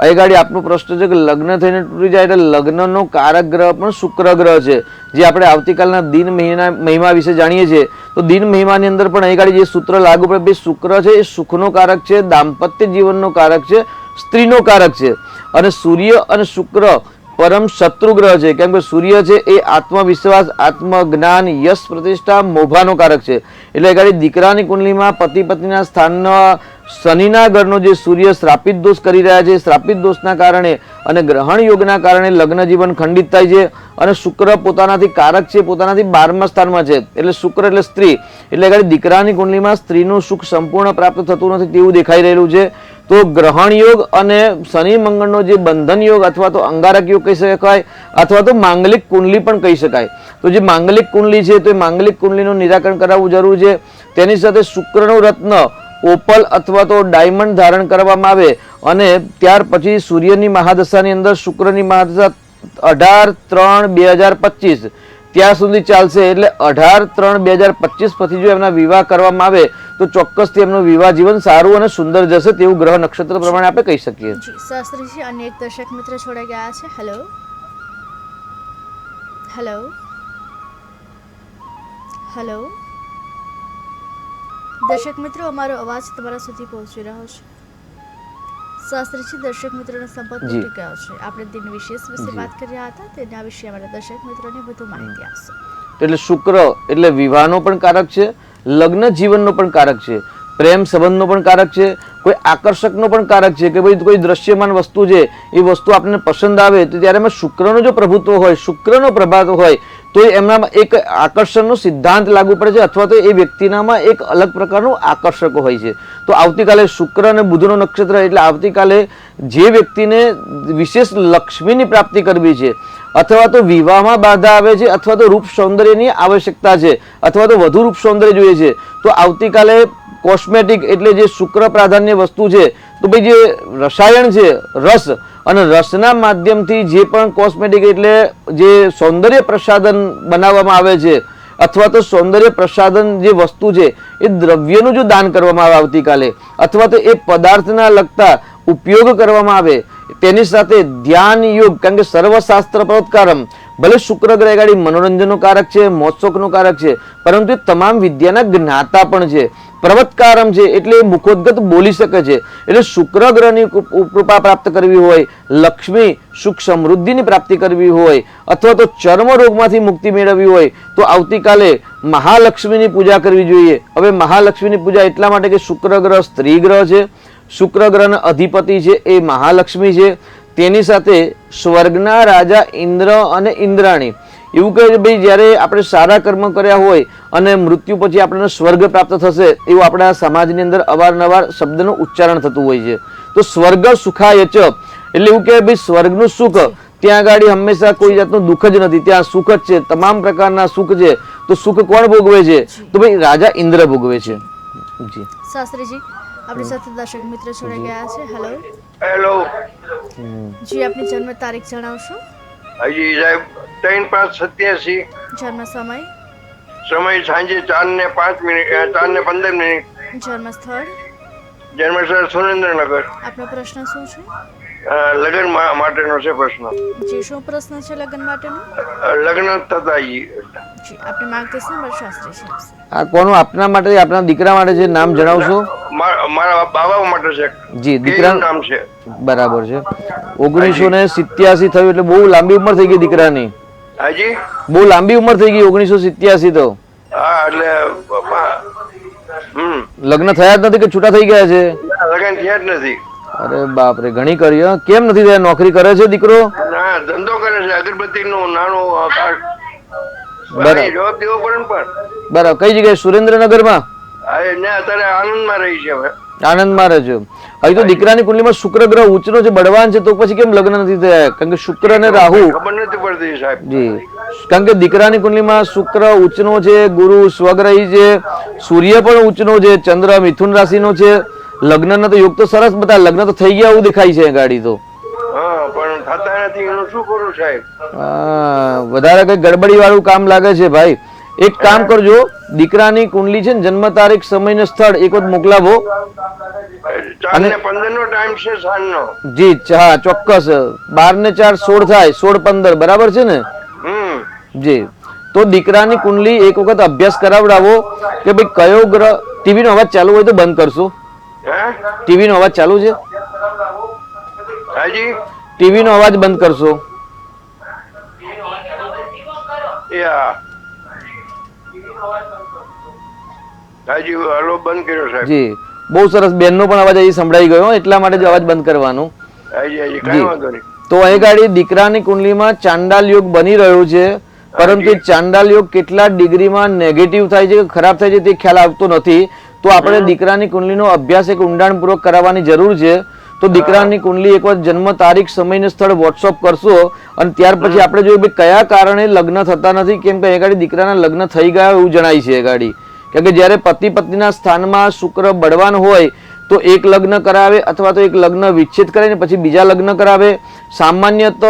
અહીં ગાડી આપનો પ્રશ્ન છે કે લગ્ન થઈને તૂટી જાય એટલે લગ્નનો કારક ગ્રહ પણ શુક્ર ગ્રહ છે, જે આપણે આવતીકાલના દિન મહિમા વિશે જાણીએ છીએ. તો દિન મહિમાની અંદર પણ અહીં ગાડી જે સૂત્ર લાગુ પડે, ભાઈ શુક્ર છે એ સુખનો કારક છે, દાંપત્ય જીવનનો કારક છે, સ્ત્રીનો કારક છે. અને સૂર્ય અને શુક્ર પરમ શત્રુ ગ્રહ છે, કેમ કે સૂર્ય છે એ આત્મવિશ્વાસ, આત્મજ્ઞાન, યશ, પ્રતિષ્ઠા, મોભાનો કારક છે. એટલે ગાડી દીકરાની કુંડલીમાં પતિ પત્નીના સ્થાનના શનિના ઘરનો જે સૂર્ય શ્રાપિત દોષ કરી રહ્યા છે, શ્રાપિત દોષના કારણે અને ગ્રહણ યોગના કારણે લગ્ન જીવન ખંડિત થાય છે. અને શુક્ર પોતાનાથી કારક છે, પોતાનાથી 12મા સ્થાનમાં છે, એટલે શુક્ર એટલે સ્ત્રી. એટલે ગાડી દીકરાની કુંડલીમાં સ્ત્રીનું સુખ સંપૂર્ણ પ્રાપ્ત થતું નથી તેવું દેખાઈ રહેલું છે. તો ગ્રહણ યોગ અને શનિ મંગળનો જે બંધન યોગ અથવા તો અંગારક યોગ કહી શકાય અથવા તો માંગલિક કુંડલી પણ કહી શકાય. તો જે માંગલિક કુંડલી છે તો એ માંગલિક કુંડલીનું નિરાકરણ કરાવવું જરૂર છે. તેની સાથે શુક્રનું રત્ન ઓપલ અથવા તો ડાયમંડ ધારણ કરવામાં આવે અને ત્યાર પછી સૂર્યની મહાદશાની અંદર શુક્રની મહાદશા 18/3/2025 ત્યાં સુધી ચાલશે. એટલે 18/3/2025 પછી જો એમના વિવાહ કરવામાં આવે તો ચોક્કસથી એમનું વિવાહ જીવન સારું અને સુંદર જશે તેવું ગ્રહ નક્ષત્ર પ્રમાણે આપણે કહી શકીએ. જી, શાસ્ત્રીજી અન્ય એક દર્શક મિત્ર જોડાઈ ગયા છે. હેલો હેલો હેલો દર્શક મિત્રો, અમારો અવાજ તમારા સુધી પહોંચી રહ્યો છે. શાસ્ત્રીજી, દર્શક મિત્રોનો સંપર્ક જી. તૂટી ગયો છે. આપણે દિન વિશેષ વિશે વાત કરી રહ્યા હતા, તેના વિશે અમારા દર્શક મિત્રોને વધુ માહિતી આપશે. એટલે શુક્ર એટલે વિવાહનો પણ કારક છે, લગ્ન જીવનનો પણ કારક છે, પ્રેમ સંબંધનો પણ કારક છે, કોઈ આકર્ષકનો પણ કારક છે કે ભાઈ કોઈ દ્રશ્યમાન વસ્તુ છે એ વસ્તુ આપણને પસંદ આવે તો ત્યારે એમાં શુક્રનો જો પ્રભુત્વ હોય, શુક્રનો પ્રભાવ હોય તો એમનામાં એક આકર્ષણનો સિદ્ધાંત લાગુ પડે છે અથવા તો એ વ્યક્તિનામાં એક અલગ પ્રકારનું આકર્ષક હોય છે. તો આવતીકાલે શુક્ર અને બુધનો નક્ષત્ર એટલે આવતીકાલે જે વ્યક્તિને વિશેષ લક્ષ્મીની પ્રાપ્તિ કરવી છે અથવા તો વિવાહમાં બાધા આવે છે અથવા તો રૂપ સૌંદર્યની આવશ્યકતા છે અથવા તો વધુ રૂપ સૌંદર્ય જોઈએ છે તો આવતીકાલે કોસ્મેટિક એટલે જે શુક્ર પ્રાધાન્ય વસ્તુ છે તો ભાઈ જે રસાયણ છે રસ અને રસના માધ્યમથી જે પણ કોસ્મેટિક એટલે જે સૌંદર્ય પ્રસાધન બનાવવામાં આવે છે અથવા તો સૌંદર્ય પ્રસાધન જે વસ્તુ છે એ દ્રવ્યનું જો દાન કરવામાં આવે આવતીકાલે અથવા તો એ પદાર્થના લગતા ઉપયોગ કરવામાં આવે તેની સાથે ધ્યાન યોગ, કારણ કે સર્વશાસ્ત્ર પ્રવત્કારમ ભલે શુક્ર ગ્રહ ગાડી મનોરંજનનો કારક છે, મોત્સોકનો કારક છે, પરંતુ એ તમામ વિદ્યાના જ્ઞાતા પણ છે. પ્રવત્કારમ છે એટલે એ મુખોદ્ગત બોલી શકે છે. એટલે શુક્ર ગ્રહની કૃપા પ્રાપ્ત કરવી હોય, લક્ષ્મી સુખ સમૃદ્ધિની પ્રાપ્તિ કરવી હોય અથવા તો ચર્મ રોગમાંથી મુક્તિ મેળવવી હોય તો આવતીકાલે મહાલક્ષ્મીની પૂજા કરવી જોઈએ. હવે મહાલક્ષ્મીની પૂજા એટલા માટે કે શુક્ર ગ્રહ સ્ત્રી ગ્રહ છે, શુક્ર ગ્રહના અધિપતિ છે એ મહાલક્ષ્મી છે. તેની સાથે સ્વર્ગના રાજા ઇન્દ્ર અને ઇન્દ્રાણી એવું કહે છે ભાઈ જ્યારે આપણે સારા કર્મ કર્યા હોય અને મૃત્યુ પછી આપણને સ્વર્ગ પ્રાપ્ત થશે એવું આપણા સમાજની અંદર અવારનવાર શબ્દનું ઉચ્ચારણ થતું હોય છે. તો સ્વર્ગ સુખાય ચ એટલે એવું કહેવાય ભાઈ સ્વર્ગનું સુખ ત્યાં આગળ હંમેશા કોઈ જાતનું દુઃખ જ નથી, ત્યાં સુખ જ છે, તમામ પ્રકારના સુખ છે. તો સુખ કોણ ભોગવે છે તો ભાઈ રાજા ઇન્દ્ર ભોગવે છે. જી શાસ્ત્રીજી, આપણી સાથે દર્શક મિત્ર જોડાઈ ગયા છે. Hello hello. જી, આપની જન્મ તારીખ જણાવશો? હજી સાહેબ 3/5/87. જન્મ સમય? સમય સાંજે 4:15. જન્મ સ્થળ? જન્મસ્થળ સુરેન્દ્રનગર. આપનો પ્રશ્ન શું છે? લગ્ન માટેનો છે પ્રશ્ન. જી, શું પ્રશ્ન છે લગ્ન માટેનો? લગ્ન થતા જી, આપની માર્ગદર્શન અમારા શાસ્ત્રીજી આપશે. આ કોનું આપના માટે આપના દીકરા માટે છે નામ જણાવશો? મારા બાબા માટે છે. જી, દીકરાનું નામ છે. બરાબર છે. 1987 થયું એટલે બહુ લાંબી ઉંમર થઈ ગઈ દીકરાની. હાજી, બહુ લાંબી ઉંમર થઈ ગઈ 1987 તો. હા એટલે લગ્ન થયા જ નથી કે છૂટા થઈ ગયા છે? લગ્ન થયા જ નથી. અરે બાપ રે, ઘણી કરી હો. કેમ નથી થયા? નોકરી કરે છે દીકરો? ના, ધંધો કરે છે અગરબત્તી નું નાનું બરાબર. જવાબ દેવો પડે ને પણ. બરાબર. કઈ જગ્યાએ? સુરેન્દ્રનગરમાં? અત્યારે આનંદમાં રહી છે હવે. આનંદમાં રહેજો. હજી તો દીકરાની કુંડલીમાં શુક્ર ગ્રહ ઉચ્ચનો છે, બળવાન છે, તો પછી કેમ લગ્ન નથી થયા? કારણ કે શુક્ર અને રાહુ. ખબર નથી પડતી સાહેબ. જી, કારણ કે દીકરાની કુંડલીમાં શુક્ર ઉચ્ચનો છે, ગુરુ સ્વગ્રહી છે, સૂર્ય પણ ઉચ્ચનો છે, ચંદ્ર મિથુન રાશિનો છે. લગ્નના તો યોગ તો સરસ બધા, લગ્ન તો થઈ ગયા એવું દેખાય છે ગાડી તો. હા, પણ થતા નથી, એનું શું કરું સાહેબ? વધારે કઈ ગડબડી વાળું કામ લાગે છે ભાઈ. એક કામ કરજો, દીકરાની કુંડલી છે ને, જન્મ તારીખ, સમય ને સ્થળ એક વખત મોકલાવો. 4:15 નો ટાઈમ છે સાંજનો. જી હા, ચોક્કસ. 12 ને 4 16 થાય, 16:15 બરાબર છે ને? જી. તો દીકરાની કુંડલી એક વખત અભ્યાસ કરાવડાવો કે ભાઈ કયો ગ્રહ. ટીવી નો અવાજ ચાલુ હોય તો બંધ કરશો. ટીવી નો અવાજ ચાલુ છે? હાજી. ટીવી નો અવાજ બંધ કરશો. હાજી, હલો, બંધ કર્યો સાહેબ. જી, બહુ સરસ. બેનનો પણ અવાજ અહીં સંભળાઈ ગયો, એટલા માટે જ અવાજ બંધ કરવાનો. હાજી હાજી, કાંઈ વાંધો નહીં. તો અહીં ગાડી દીકરાની કુંડલીમાં ચાંડાલ યોગ બની રહ્યો છે, પરંતુ એ ચાંડાલ યોગ કેટલા ડિગ્રીમાં નેગેટિવ થાય છે કે ખરાબ થાય છે તે ખ્યાલ આવતો નથી. તો આપણે દીકરાની કુંડલીનો અભ્યાસ એક ઊંડાણપૂર્વક કરાવવાની જરૂર છે. તો દીકરાની કુંડલી એક વાર જન્મ તારીખ, સમય ને સ્થળ વોટ્સઅપ કરશો, અને ત્યાર પછી આપણે જોઈએ કયા કારણે લગ્ન થતા નથી. કેમ કે એ ગાડી દીકરાના લગ્ન થઈ ગયા એવું જણાય છે એ ગાડી. કેમ કે જ્યારે પતિ પત્નીના સ્થાનમાં શુક્ર બળવાન હોય તો એક લગ્ન કરાવે, અથવા તો એક લગ્ન વિચ્છેદ કરીને પછી બીજા લગ્ન કરાવે. સામાન્યત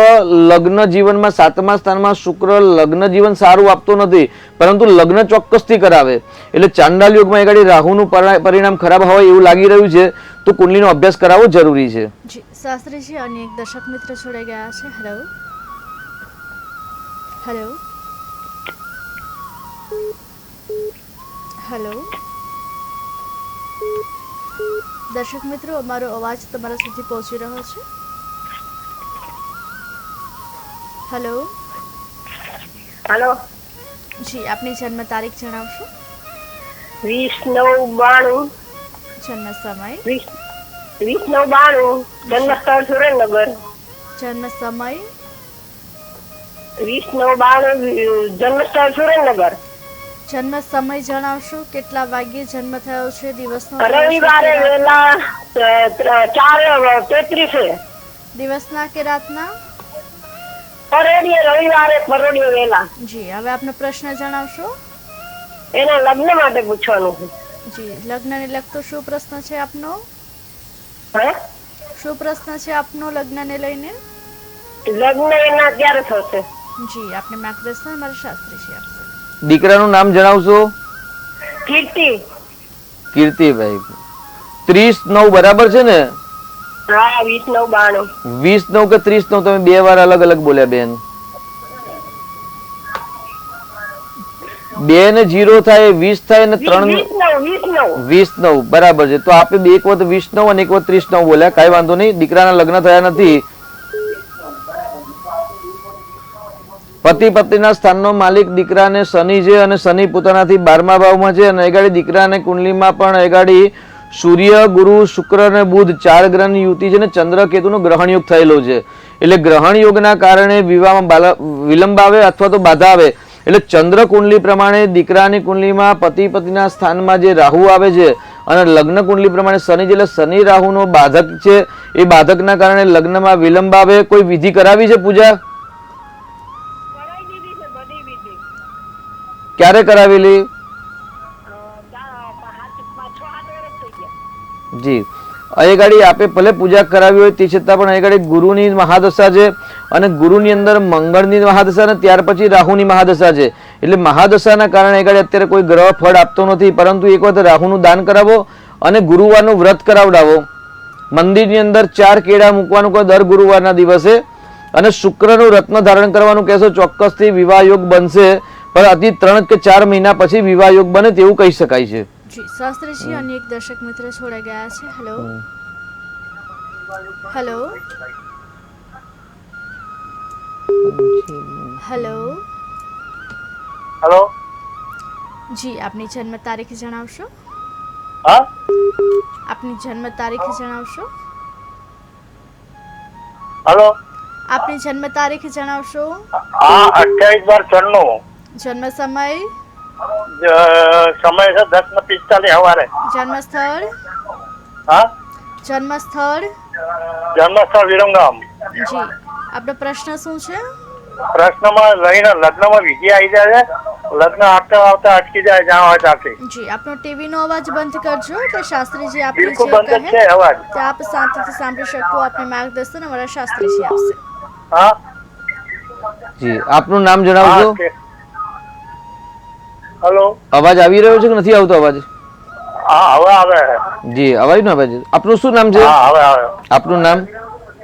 લગ્ન જીવનમાં 7મા સ્થાનમાં શુક્ર લગ્ન જીવન સારું આપતો નથી, પરંતુ લગ્ન ચોક્કસથી કરાવે. એટલે ચાંડાલ યોગમાં એ ગાડી રાહુનું પરિણામ ખરાબ હોય એવું લાગી રહ્યું છે, તો કુંડલીનો અભ્યાસ કરાવવો જરૂરી છે. જી શાસ્ત્રીજી, અન્ય એક દર્શક મિત્ર જોડાઈ ગયા છે. Hello hello hello. દર્શક મિત્રો, અમારો અવાજ તમારા સુધી પહોંચી રહ્યો છે? હેલો. હેલો. જી, આપની જન્મ તારીખ જણાવશો? 20/9/92. જન્મ સમય? 20/9/92. જન્મ સ્થળ સુરેન્દ્રનગર. જન્મ સમય? 20/9/92. જન્મ સ્થળ સુરેન્દ્રનગર. જન્મ સમય જણાવશો? કેટલા વાગ્યે જન્મ થયો છે? દિવસનો? રવિવારે વેલા 4:33. દિવસના કે રાતના? રવિવારે પરોઢિયે વેલા. જી, હવે આપનો પ્રશ્ન જણાવશો? એના લગ્ન માટે પૂછવાનું છે. જી, લગ્નને લગતો શું પ્રશ્ન છે આપનો? હે? શું પ્રશ્ન છે આપનો લગ્નને લઈને? લગ્ન એના ક્યારે થશે? જી, આપને માર્ગદર્શન અમારા શાસ્ત્રીજી આપશે. દીકરાનું નામ જણાવશો? કીર્તિ. કીર્તિભાઈ. 30/9 બરાબર છે ને? હા, 20/9/92. 20/9 કે 30/9? તમે બે વાર અલગ અલગ બોલ્યા બેન. 2 ને 0 થાય, 20 થાય, અને 3 20/9 બરાબર છે. તો આપણે એક વખત 20/9 અને એક વખત 30/9 બોલ્યા, કઈ વાંધો નહીં. દીકરાના લગ્ન થયા નથી. પતિ પત્નીના સ્થાનનો માલિક દીકરાને શનિ છે, અને શનિ પોતાનાથી 12મા ભાવમાં છે. અને એગાડી દીકરાને કુંડલીમાં પણ એગાડી સૂર્ય, ગુરુ, શુક્ર અને બુધ 4 ગ્રહની યુતિ છે, ને ચંદ્ર કેતુનો ગ્રહણ યોગ થયેલો છે. એટલે ગ્રહણ યોગના કારણે વિવાહમાં વિલંબ આવે અથવા તો બાધા આવે. એટલે ચંદ્ર કુંડલી પ્રમાણે દીકરાની કુંડલીમાં પતિ પત્નીના સ્થાનમાં જે રાહુ આવે છે, અને લગ્ન કુંડલી પ્રમાણે શનિ છે, એટલે શનિ રાહુનો બાધક છે. એ બાધકના કારણે લગ્નમાં વિલંબ આવે. કોઈ વિધિ કરાવી છે પૂજા? ક્યારે કરાવેલી? જી, અહીં ગાડી આપે ભલે પૂજા કરાવી હોય તે છતાં પણ અહીં ગાડી ગુરુની મહાદશા છે, અને ગુરુની અંદર મંગળની મહાદશા, અને ત્યાર પછી રાહુની મહાદશા છે. એટલે મહાદશાના કારણે અહીં ગાડી અત્યારે કોઈ ગ્રહ ફળ આપતો નથી, પરંતુ એક વખત રાહુનું દાન કરાવો અને ગુરુવારનું વ્રત કરાવડાવો. મંદિરની અંદર 4 કેળા મૂકવાનું કહો દર ગુરુવારના દિવસે, અને શુક્રનું રત્ન ધારણ કરવાનું કહેશો, ચોક્કસથી વિવાહ યોગ બનશે. પણ અતિ 3 કે 4 મહિના પછી વિવાહ યોગ બને તેવું કહી શકાય છે. જી શાસ્ત્રીજી, અન્ય એક દર્શક મિત્ર જોડાઈ ગયા છે. Hello hello hello hello. જી, આપની જન્મ તારીખ જણાવશો? હા, આપની જન્મ તારીખ જણાવશો? હલો. આપની જન્મ તારીખ જણાવશો? હા, 28/12/94. જન્મ સમય, સમય છે 10:45 સવારે. જન્મ સ્થળ, હા, જન્મ સ્થળ. જન્મસ્થળ વિરમગામ. જી, આપનો પ્રશ્ન શું છે? પ્રશ્નમાં લગ્નમાં વિધિ આવી જાય છે, લગ્ન આવતા અટકી જાય જ્યાં હોય ત્યાંથી. જી, આપનો ટીવીનો અવાજ બંધ કરજો એટલે શાસ્ત્રીજી આપને બિલકુલ જે બંધ જ કહે છે અવાજ. તે આપ શાંતિથી સાંભળી શકો. આપને માર્ગદર્શન અમારા શાસ્ત્રીજી આપશે. હા, જી આપનું નામ જણાવજો. હા, હલો. અવાજ આવી રહ્યો છે કે નથી આવતો અવાજ? હા, હવે આવે. જી અવાજ નો અવાજ. આપનું શું નામ છે? હા, હવે આવે. આપનું નામ?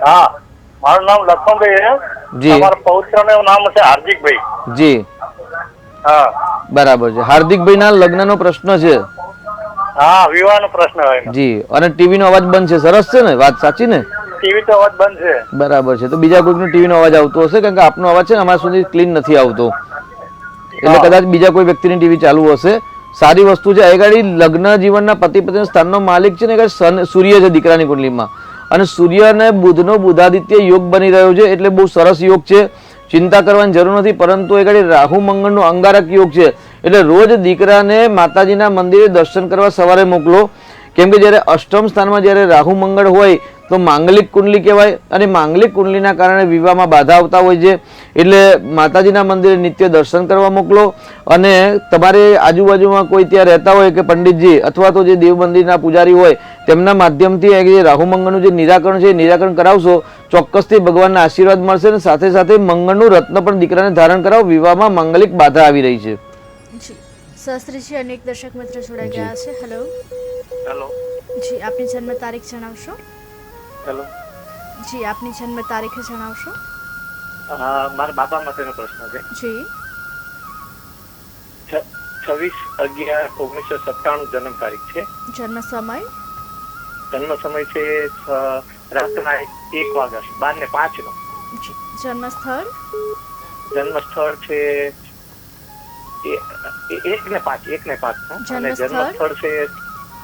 હા, મારું નામ લખમણભાઈ છે. જી. તમારા પૌત્રનું નામ છે હાર્દિકભાઈ. જી હા, બરાબર છે. હાર્દિકભાઈ ના લગ્ન નો પ્રશ્ન છે. હા, વિવાહનો પ્રશ્ન હોય. જી, અને ટીવી નો અવાજ બંધ છે. સરસ છે ને, વાત સાચી ને? ટીવી તો અવાજ બંધ છે. બરાબર છે. તો બીજા કોઈનો ટીવી નો અવાજ આવતો હશે, કારણ કે આપનો અવાજ છે ને અમારા સુધી ક્લીન નથી આવતો, એટલે કદાચ બીજા કોઈ વ્યક્તિની ટીવી ચાલુ હશે. સારી વસ્તુ છે. આગળ લગ્ન જીવનના પતિ પત્ની સ્થાનનો માલિક છે ને સૂર્ય છે દીકરાની કુંડલીમાં, અને સૂર્ય અને બુધનો બુધાદિત્ય યોગ બની રહ્યો છે, એટલે બહુ સરસ યોગ છે. ચિંતા કરવાની જરૂર નથી. પરંતુ એ ઘડી રાહુ મંગળનો અંગારક યોગ છે, એટલે રોજ દીકરાને માતાજીના મંદિરે દર્શન કરવા સવારે મોકલો. કેમ કે જ્યારે અષ્ટમ સ્થાનમાં જ્યારે રાહુ મંગળ હોય તો માંગલિક કુંડલી કહેવાય, અને માંગલિક કુંડલીના કારણે વિવાહમાં બાધા આવતા હોય છે. એટલે માતાજીના મંદિરે નિત્ય દર્શન કરવા મોકલો. અને તમારે આજુબાજુમાં કોઈ ત્યાં રહેતા હોય કે પંડિતજી અથવા તો જે દેવ મંદિરના પૂજારી હોય તેમના માધ્યમથી જે રાહુ મંગળનું જે નિરાકરણ છે એ નિરાકરણ કરાવશો, ચોક્કસથી ભગવાનના આશીર્વાદ મળશે. અને સાથે સાથે મંગળનું રત્ન પણ દીકરાને ધારણ કરાવો. વિવાહમાં માંગલિક બાધા આવી રહી છે. જી, શાસ્ત્રીજી અનેક દર્શક મિત્ર જોડાઈ ગયા છે. હેલો. હેલો. જી, આપની જન્મ તારીખ જણાવશો? હેલો. જી, આપની જન્મ તારીખ જણાવશો? મારા બાબા માટેનો પ્રશ્ન છે. જી, 26/11/1997 જન્મ તારીખ છે. જન્મ સમય, જન્મ સમય છે રાતના 1 વાગ્યા 12:05 નો. જી, જન્મ સ્થળ, જન્મ સ્થળ છે 1:05 અને જન્મ સ્થળ છે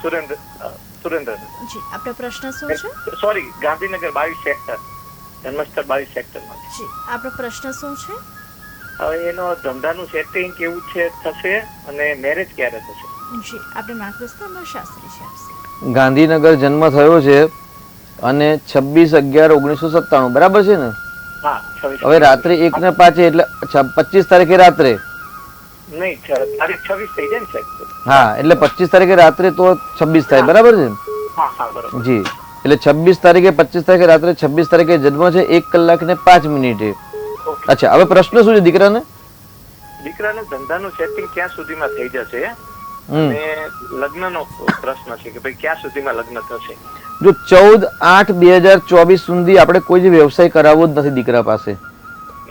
સુરેન્દ્ર. જી, આપનો પ્રશ્ન શું છે? Sorry, Gandhinagar 22 sector. જન્મ સ્થળ 22 સેક્ટરમાં છે. જી, આપનો પ્રશ્ન શું છે? હવે એનો ધંધાનું સેટિંગ કેવું છે થશે અને મેરેજ ક્યારે થશે? જી, આપણે માર્ગદર્શન અમારા શાસ્ત્રીજી આપશે. ગાંધીનગર જન્મ થયો છે અને 26/11/1997 બરાબર છે ને? હા, 26. હવે રાત્રે 1:05 એટલે 25 તારીખે રાત્રે. નહીં, તારીખ 26 થઈ જાય ને સાહેબ? હા, એટલે 25 તારીખે રાત્રે તો 26 થાય, બરાબર છે? હા હા, બરોબર. જી, એટલે 26 તારીખે 25 તારીખે રાત્રે 26 તારીખે જન્મ છે 1 કલાક ને 5 મિનિટે. અચ્છા, હવે પ્રશ્ન શું છે દીકરાને? દીકરાને ધંધાનું સેટિંગ ક્યાં સુધીમાં થઈ જશે અને લગ્નનો પ્રશ્ન છે કે ભાઈ ક્યાં સુધીમાં લગ્ન થશે? જો 14/8/2024 સુધી આપણે કોઈ જ વ્યવસાય કરાવવો જ નથી દીકરા પાસે.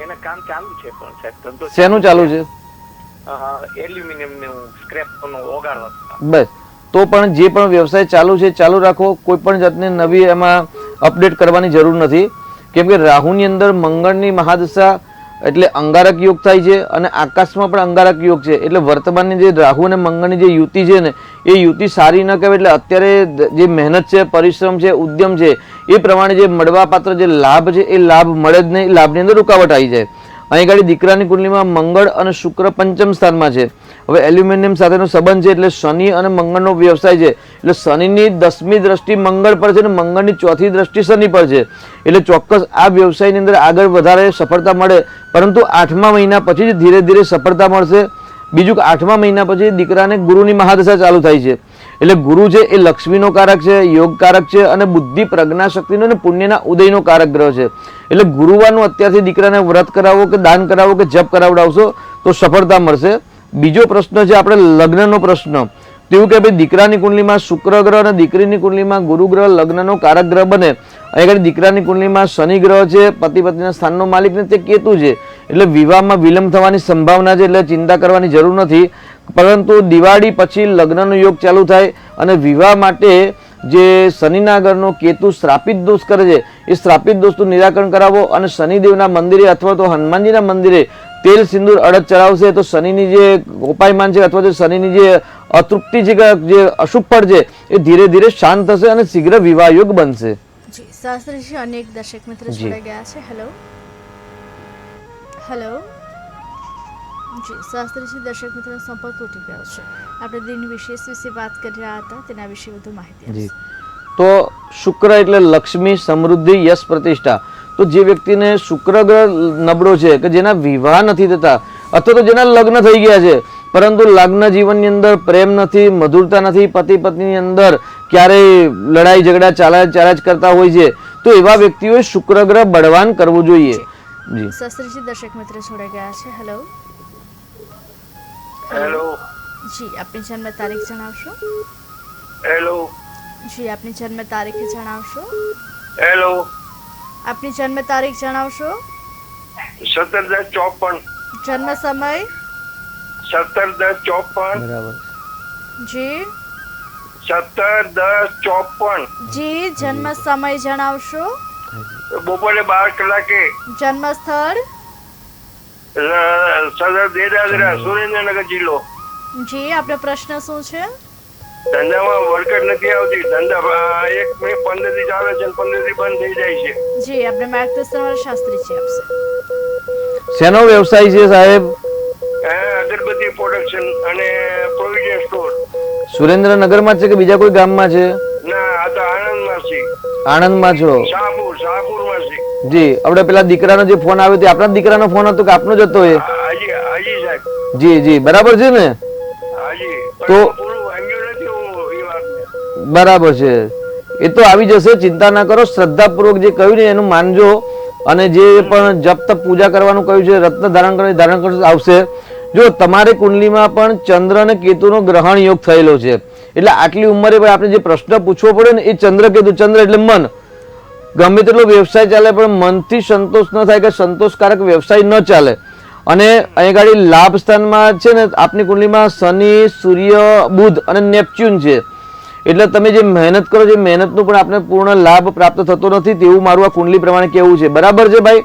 એને કામ ચાલુ છે પણ સાહેબ ધંધો શેનું ચાલુ છે? એલ્યુમિનિયમનું સ્ક્રેપનું ઓગાળવા. બસ, તો પણ જે પણ વ્યવસાય ચાલુ છે ચાલુ રાખો. કોઈ પણ જાતની નવી એમાં અપડેટ કરવાની જરૂર નથી. કેમ કે રાહુની અંદર મંગળની મહાદશા એટલે અંગારક યોગ થાય છે, અને આકાશમાં પણ અંગારક યોગ છે. એટલે વર્તમાનની જે રાહુ અને મંગળની જે યુતિ છે ને એ યુતિ સારી ન કહેવાય. એટલે અત્યારે જે મહેનત છે, પરિશ્રમ છે, ઉદ્યમ છે એ પ્રમાણે જે મળવાપાત્ર જે લાભ છે એ લાભ મળે જ નહીં. લાભની અંદર રૂકાવટ આવી જાય. અહીં ગાડી દીકરાની કુંડલીમાં મંગળ અને શુક્ર પંચમ સ્થાનમાં છે. હવે એલ્યુમિનિયમ સાથેનો સંબંધ છે, એટલે શનિ અને મંગળનો વ્યવસાય છે. એટલે શનિની 10મી દ્રષ્ટિ મંગળ પર છે અને મંગળની 4થી દ્રષ્ટિ શનિ પર છે. એટલે ચોક્કસ આ વ્યવસાયની અંદર આગળ વધારે સફળતા મળે, પરંતુ 8મા મહિના પછી જ ધીરે ધીરે સફળતા મળશે. બીજું કે 8મા મહિના પછી દીકરાને ગુરુની મહાદશા ચાલુ થાય છે. એટલે ગુરુ છે એ લક્ષ્મીનો કારક છે, યોગ કારક છે, અને બુદ્ધિ પ્રજ્ઞા શક્તિનો અને પુણ્યના ઉદયનો કારક ગ્રહ છે. એટલે ગુરુવારનું અત્યારથી દીકરાને વ્રત કરાવો કે દાન કરાવો કે જપ કરાવડાવશો તો સફળતા મળશે. બીજો પ્રશ્ન છે આપણે લગ્નનો પ્રશ્ન. તેવું કે ભાઈ દીકરાની કુંડલીમાં શુક્ર ગ્રહ અને દીકરીની કુંડલીમાં ગુરુ ગ્રહ લગ્નનો કારક ગ્રહ બને. અહીં દીકરાની કુંડલીમાં શનિ ગ્રહ છે, પતિ પત્નીના સ્થાનનો માલિક ને તે કેતુ છે. એટલે વિવાહમાં વિલંબ થવાની સંભાવના છે, એટલે ચિંતા કરવાની જરૂર નથી. પરંતુ દિવાળી પછી લગ્નનો યોગ ચાલુ થાય અને વિવાહ માટે જે શનિના ઘરનો કેતુ શ્રાપિત દોષ કરે છે એ શ્રાપિત દોષનું નિરાકરણ કરાવો. અને શનિદેવના મંદિરે અથવા તો હનુમાનજીના મંદિરે તેલ સિંદૂર અડદ ચડાવશે તો શનિની જે ઉપાયમાન છે અથવા તો શનિની જે અતૃપ્તિ છે કે જે અશુભ ફળ છે એ ધીરે ધીરે શાંત થશે અને શીઘ્ર વિવાહ યોગ બનશે. જી, શાસ્ત્રીજી અન્ય એક દર્શક મિત્ર જી. જોડાઈ ગયા છે. હેલો હેલો જી શાસ્ત્રીજી દર્શક મિત્રનો સંપર્ક તૂટી ગયો છે. આપણે દિન વિશેષ વિશે વાત કરી રહ્યા હતા, તેના વિશે વધુ માહિતી જી આપશો. તો શુક્ર એટલે લક્ષ્મી, સમૃદ્ધિ, યશ, પ્રતિષ્ઠા. તો જે વ્યક્તિને શુક્ર ગ્રહ નબળો છે, કે જેના વિવાહ નથી થતા અથવા તો જેના લગ્ન થઈ ગયા છે પરંતુ લગ્ન જીવનની અંદર પ્રેમ નથી, મધુરતા નથી, પતિ પત્નીની અંદર ક્યારેય લડાઈ ઝઘડા ચાલ્યા જ કરતા હોય છે, તો એવા વ્યક્તિઓએ શુક્ર ગ્રહ બળવાન કરવું જોઈએ. જી શાસ્ત્રીજી દર્શક મિત્ર જોડાઈ ગયા છે. હેલો હેલો જી આપની જન્મ તારીખ જણાવશો. હેલો જી આપની જન્મ તારીખ જણાવશો. હેલો આપની જન્મ તારીખ જણાવશો. 17/10/54 જન્મ સમય 17/10/54 બરાબર. જી 17/10/54 જી જન્મ સમય જણાવશો. બપોરે 12 કલાકે જન્મ સ્થળ સદર દેદાદરા સુરેન્દ્રનગર જિલ્લો. જી આપનો પ્રશ્ન શું છે? ધંધામાં વળકર નથી આવતી. ધંધા 1 મિનિટ 15 દી ચાલે છે અને 15 દી બંધ થઈ જાય છે. જી આપણે માર્ગદર્શન વાળા શાસ્ત્રીજી આપશે. શેનો વ્યવસાય છે સાહેબ? અગરબત્તી પ્રોડક્શન અને પ્રોવિઝન સ્ટોર. સુરેન્દ્રનગરમાં છે કે બીજા કોઈ ગામમાં છે? ના, આ તો આણંદમાં છે. આણંદમાં છો? શાહપુરમાં છે. જી આપણે પેલા દીકરાનો જે ફોન આવ્યો તે આપણા દીકરાનો ફોન હતો કે આપનો જ હતો? એ હાજી સાહેબ. જી જી બરાબર છે ને? હાજી. તો- પણ પૂરું વાંગ્યું નથી હું એ વાતને. બરાબર છે, એ તો આવી જશે, ચિંતા ના કરો. શ્રદ્ધાપૂર્વક જે કહ્યું ને એનું માનજો અને જે પણ જપ તપ પૂજા કરવાનું કહ્યું છે, રત્ન ધારણ કરશો આવશે. જો તમારે કુંડલીમાં પણ ચંદ્ર અને કેતુનો ગ્રહણ યોગ થયેલો છે, એટલે આટલી ઉંમરે પણ આપણે જે પ્રશ્ન પૂછવો પડે ને એ ચંદ્ર કેતુ. ચંદ્ર એટલે મન. ગમે તેટલો વ્યવસાય ચાલે પણ મનથી સંતોષ ન થાય કે સંતોષકારક વ્યવસાય ન ચાલે. અને અહીં ગાડી લાભ સ્થાનમાં છે ને આપની કુંડલીમાં શનિ, સૂર્ય, બુધ અને નેપચ્યુન છે. એટલે તમે જે મહેનત કરો છો એ મહેનતનો પણ આપણે પૂર્ણ લાભ પ્રાપ્ત થતો નથી, તેવું મારું આ કુંડલી પ્રમાણે કહેવું છે. બરાબર છે ભાઈ?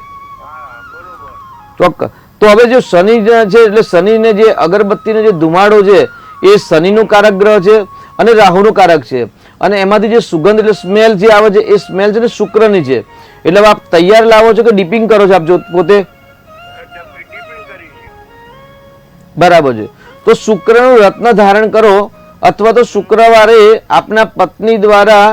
ચોક્કસ. તો હવે જો શનિ છે એટલે શનિને જે અગરબત્તીનો જે ધુમાડો છે એ શનિનું કારક ગ્રહ છે અને રાહુનું કારક છે. અને એમાંથી જે સુગંધ એટલે સ્મેલ જે આવે છે એ સ્મેલ છે ને શુક્રની છે. એટલે હવે આપ તૈયાર લાવો છો કે ડીપિંગ કરો છો આપ જો પોતે? ડિપેન્ડ કરી છે. બરાબર છે. તો શુક્રનું રત્ન ધારણ કરો અથવા તો શુક્રવારે આપના પત્ની દ્વારા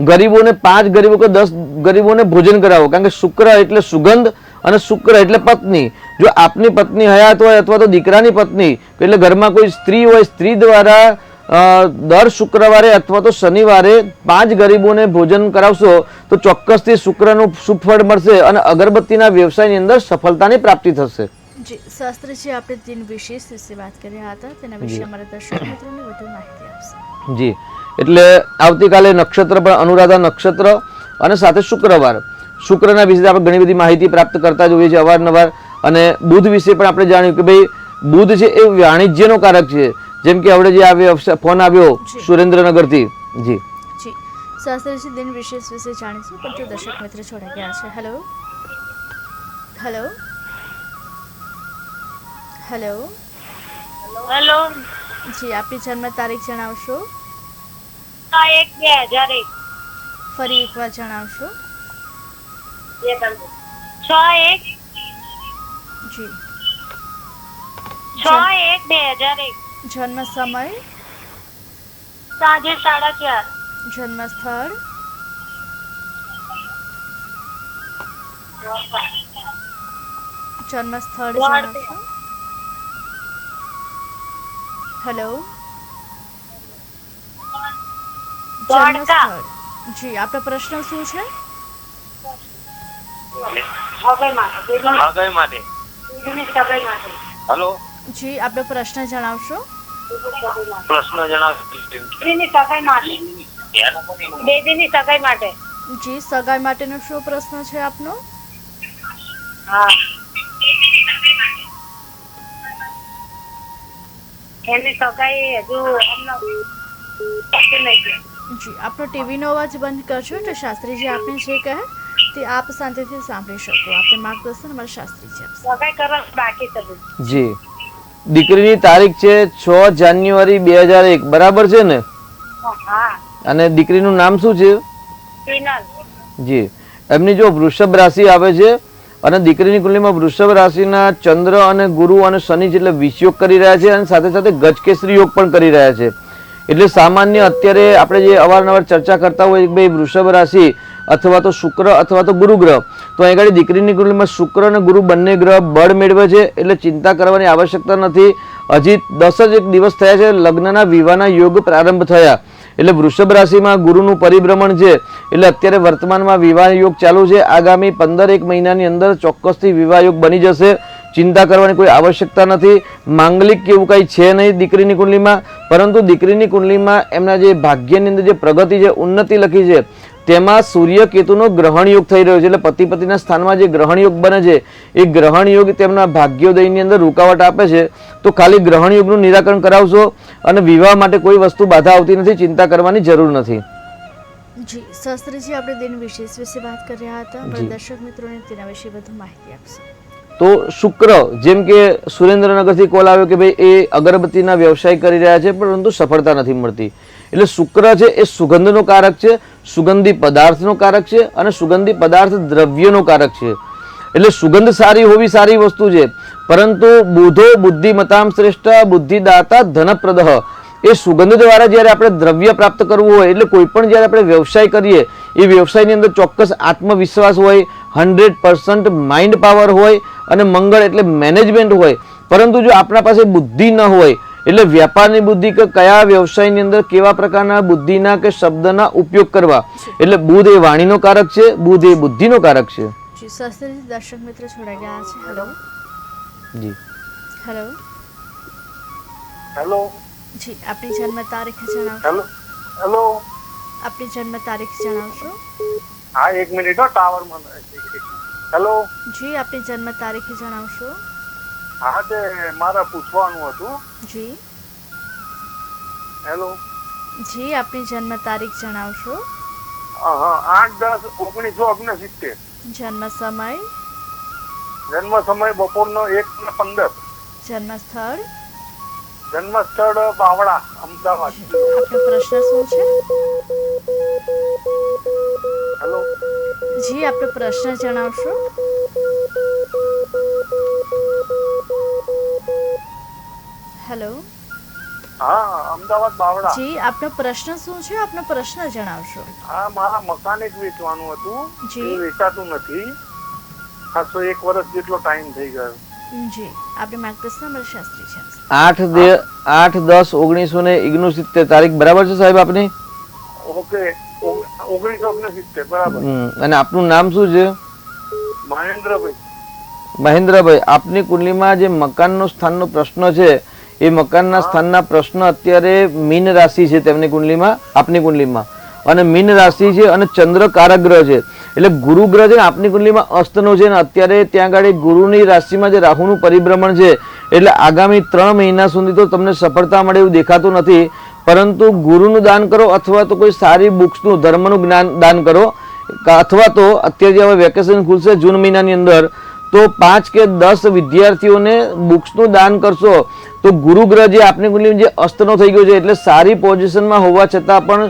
ગરીબોને 5 ગરીબો કે 10 ગરીબોને ભોજન કરાવો. કારણ કે શુક્ર એટલે સુગંધ અને શુક્ર એટલે પત્ની. જો આપની પત્ની હયાત હોય અથવા તો દીકરાની પત્ની એટલે ઘરમાં કોઈ સ્ત્રી હોય, સ્ત્રી દ્વારા દર શુક્રવારે અથવા તો શનિવારે 5 ગરીબોને ભોજન કરાવશો તો ચોક્કસથી શુક્રનું શુભ ફળ મળશે અને અગરબત્તીના વ્યવસાયની અંદર સફળતાની પ્રાપ્તિ થશે. જી શાસ્ત્રીજી આપણે દિન વિશેષ વિશે વાત કરી રહ્યા હતા, તેના વિશે અમારા દર્શક મિત્રોને વધુ માહિતી આપશે. જી એટલે આવતીકાલે નક્ષત્ર પણ અનુરાધા નક્ષત્ર અને સાથે શુક્રવાર. શુક્રના વિશે આપણે ઘણી બધી માહિતી પ્રાપ્ત કરતા જ હોઈએ છીએ અવારનવાર. અને બુધ વિશે પણ આપણે જાણ્યું કે ભાઈ બુધ છે એ વાણિજ્યનો કારક છે. જેમ કે આપણે જે ફોન આવ્યો સુરેન્દ્રનગરથી. જી જી શાસ્ત્રીજી દિન વિશેષ વિશે જાણીશું, પણ જો દર્શક મિત્ર જોડાઈ ગયા છે. હેલો હેલો હેલો હેલો જી આપની જન્મ તારીખ જણાવશો. 6/1/2001 ફરી એકવાર જણાવશો. 6/1 જી 6/1/2001 જન્મ સમય, સાંજે 4:30 જન્મ સ્થળ, જન્મ સ્થળ જણાવશો. હેલો જન્મ દ્વારકા. સ્થળ. જી આપનો પ્રશ્ન શું છે? આગાહી માટે. હલો, જી આપનો પ્રશ્ન જણાવશો. પ્રશ્ન જણાવો. બેબીની સગાઈ માટે. જી સગાઈ માટેનો શું પ્રશ્ન છે આપનો? હા, એની સગાઈ હજુ જી આપનો ટીવીનો અવાજ બંધ કરજો તો શાસ્ત્રીજી આપને જે કહે તે આપ શાંતિથી સાંભળી શકો. આપણે માર્ગદર્શન અમારા શાસ્ત્રીજી આપશે. સગાઈ કરવા બાકી છે. જી દીકરીની તારીખ છે 6 જાન્યુઆરી 2001. બરાબર છે ને? હા, અને દીકરીનું નામ શું છે? ફિનલ. જી, એમની જો વૃષભ રાશિ આવે છે અને દીકરીની કુંડલીમાં વૃષભ રાશિના ચંદ્ર અને ગુરુ અને શનિ એટલે વિષયોગ કરી રહ્યા છે અને સાથે સાથે ગજકેસરી યોગ પણ કરી રહ્યા છે. એટલે સામાન્ય અત્યારે આપણે જે અવારનવાર ચર્ચા કરતા હોય કે ભાઈ વૃષભ રાશિ અથવા તો શુક્ર અથવા તો ગુરુ ગ્રહ, તો અહીં આગળ દીકરીની કુંડલીમાં શુક્ર અને ગુરુ બંને ગ્રહ બળ મેળવે છે એટલે ચિંતા કરવાની આવશ્યકતા નથી. હજી 10 જ દિવસ થયા છે લગ્નના વિવાહના યોગ પ્રારંભ થયા. એટલે વૃષભ રાશિમાં ગુરુનું પરિભ્રમણ છે એટલે અત્યારે વર્તમાનમાં વિવાહ યોગ ચાલુ છે. આગામી 15 મહિનાની અંદર ચોક્કસથી વિવાહ યોગ બની જશે. ચિંતા કરવાની કોઈ આવશ્યકતા નથી. માંગલિક કે એવું કંઈ છે નહીં દીકરીની કુંડલીમાં, પરંતુ દીકરીની કુંડલીમાં એમના જે ભાગ્યની અંદર જે પ્રગતિ છે, ઉન્નતિ લખી છે, તેમાં સૂર્ય કેતુનો ગ્રહણ યોગ થઈ રહ્યો છે. એટલે પતિ પતિના સ્થાનમાં જે ગ્રહણ યોગ બને છે એ ગ્રહણ યોગ તેમના ભાગ્યોદયની અંદર રૂકાવટ આપે છે. તો ખાલી ગ્રહણ યોગનું નિરાકરણ કરાવશો અને વિવાહ માટે કોઈ વસ્તુ બાધા આવતી નથી. ચિંતા કરવાની જરૂર નથી. જી શાસ્ત્રીજી, આપણે દિન વિશેષ વિશે વાત કરી રહ્યા હતા, પણ દર્શક મિત્રોને તેના વિશે વધુ માહિતી આપશો. તો શુક્ર, જેમ કે સુરેન્દ્રનગરથી કોલ આવ્યો કે ભાઈ એ અગરબત્તીના વ્યવસાય કરી રહ્યા છે પરંતુ સફળતા નથી મળતી. એટલે શુક્ર છે એ સુગંધનો કારક છે, સુગંધી પદાર્થનો કારક છે અને સુગંધી પદાર્થ દ્રવ્યનો કારક છે. એટલે સુગંધ સારી હોવી સારી વસ્તુ છે, પરંતુ બુધો બુદ્ધિમતામ શ્રેષ્ઠ બુદ્ધિદાતા ધનપ્રદ. એ સુગંધ દ્વારા જ્યારે આપણે દ્રવ્ય પ્રાપ્ત કરવું હોય, એટલે કોઈ પણ જ્યારે આપણે વ્યવસાય કરીએ એ વ્યવસાયની અંદર ચોક્કસ આત્મવિશ્વાસ હોય, 100% માઇન્ડ પાવર હોય અને મંગળ એટલે મેનેજમેન્ટ હોય. પરંતુ જો આપણા પાસે બુદ્ધિ ન હોય, એટલે વ્યાપારની બુદ્ધિ કે કયા વ્યવસાયની અંદર કેવા પ્રકારના બુદ્ધિના કે શબ્દના ઉપયોગ કરવા, એટલે બુધ એ વાણીનો કારક છે, બુધ એ બુદ્ધિનો કારક છે. જી શાસ્ત્રીજી, દર્શક મિત્ર જોડાઈ ગયા છે. હેલો જી હેલો હેલો જી, આપની જન્મ તારીખ જણાવશો. હેલો હેલો આપની જન્મ તારીખ જણાવશો. હા, 1 મિનિટ હો, ટાવરમાં. હેલો જી, આપની જન્મ તારીખ જણાવશો. હા, તે મારે પૂછવાનું હતું. જી હેલો જી, આપની જન્મ તારીખ જણાવશો. હા, 8/10/1969. જન્મ સમય, જન્મ સમય બપોરનો 1:15. જન્મ સ્થળ, જન્મ સ્થળ બાવળા, અમદાવાદ. આપનો પ્રશ્ન શું છે? હેલો જી, આપનો પ્રશ્ન જણાવશો. હેલો હા, અમદાવાદ બાવળા. જી, આપનો પ્રશ્ન શું છે? આપનો પ્રશ્ન જણાવશો. હા, મારા મકાન એક વેચવાનું હતું. જી. એ વેચાતું નથી. ખાસો 1 વર્ષ જેટલો ટાઈમ થઈ ગયો. જી, આપની માર્ગદર્શન અમારા શાસ્ત્રી છે. 8/10/1969 તારીખ બરાબર છે સાહેબ આપની? ઓકે, 1969 બરાબર. અને આપનું નામ શું છે? મહેન્દ્રભાઈ. મહેન્દ્રભાઈ, આપની કુંડલીમાં જે મકાનનો સ્થાનનો પ્રશ્ન છે એ મકાનના સ્થાનના પ્રશ્ન અત્યારે મીન રાશિ છે તેમની કુંડલીમાં, આપની કુંડલીમાં. અને મીન રાશિ છે અને ચંદ્ર કારક ગ્રહ છે. એટલે ગુરુ ગ્રહ છે આપની કુંડલીમાં અસ્તનો છે અને અત્યારે ત્યાં આગળ ગુરુની રાશિમાં જે રાહુનું પરિભ્રમણ છે, એટલે આગામી 3 મહિના સુધી તો તમને સફળતા મળે એવું દેખાતું નથી. પરંતુ ગુરુનું દાન કરો અથવા તો કોઈ સારી બુક્સનું ધર્મનું જ્ઞાન દાન કરો, અથવા તો અત્યારે હવે વેકેશન ખુલશે જૂન મહિનાની અંદર, તો 5 કે 10 વિદ્યાર્થીઓને બુક્સનું દાન કરશો તો ગુરુ ગ્રહ જે આપની કુંડલીમાં જે અસ્તનો થઈ ગયો છે, એટલે સારી પોઝિશનમાં હોવા છતાં પણ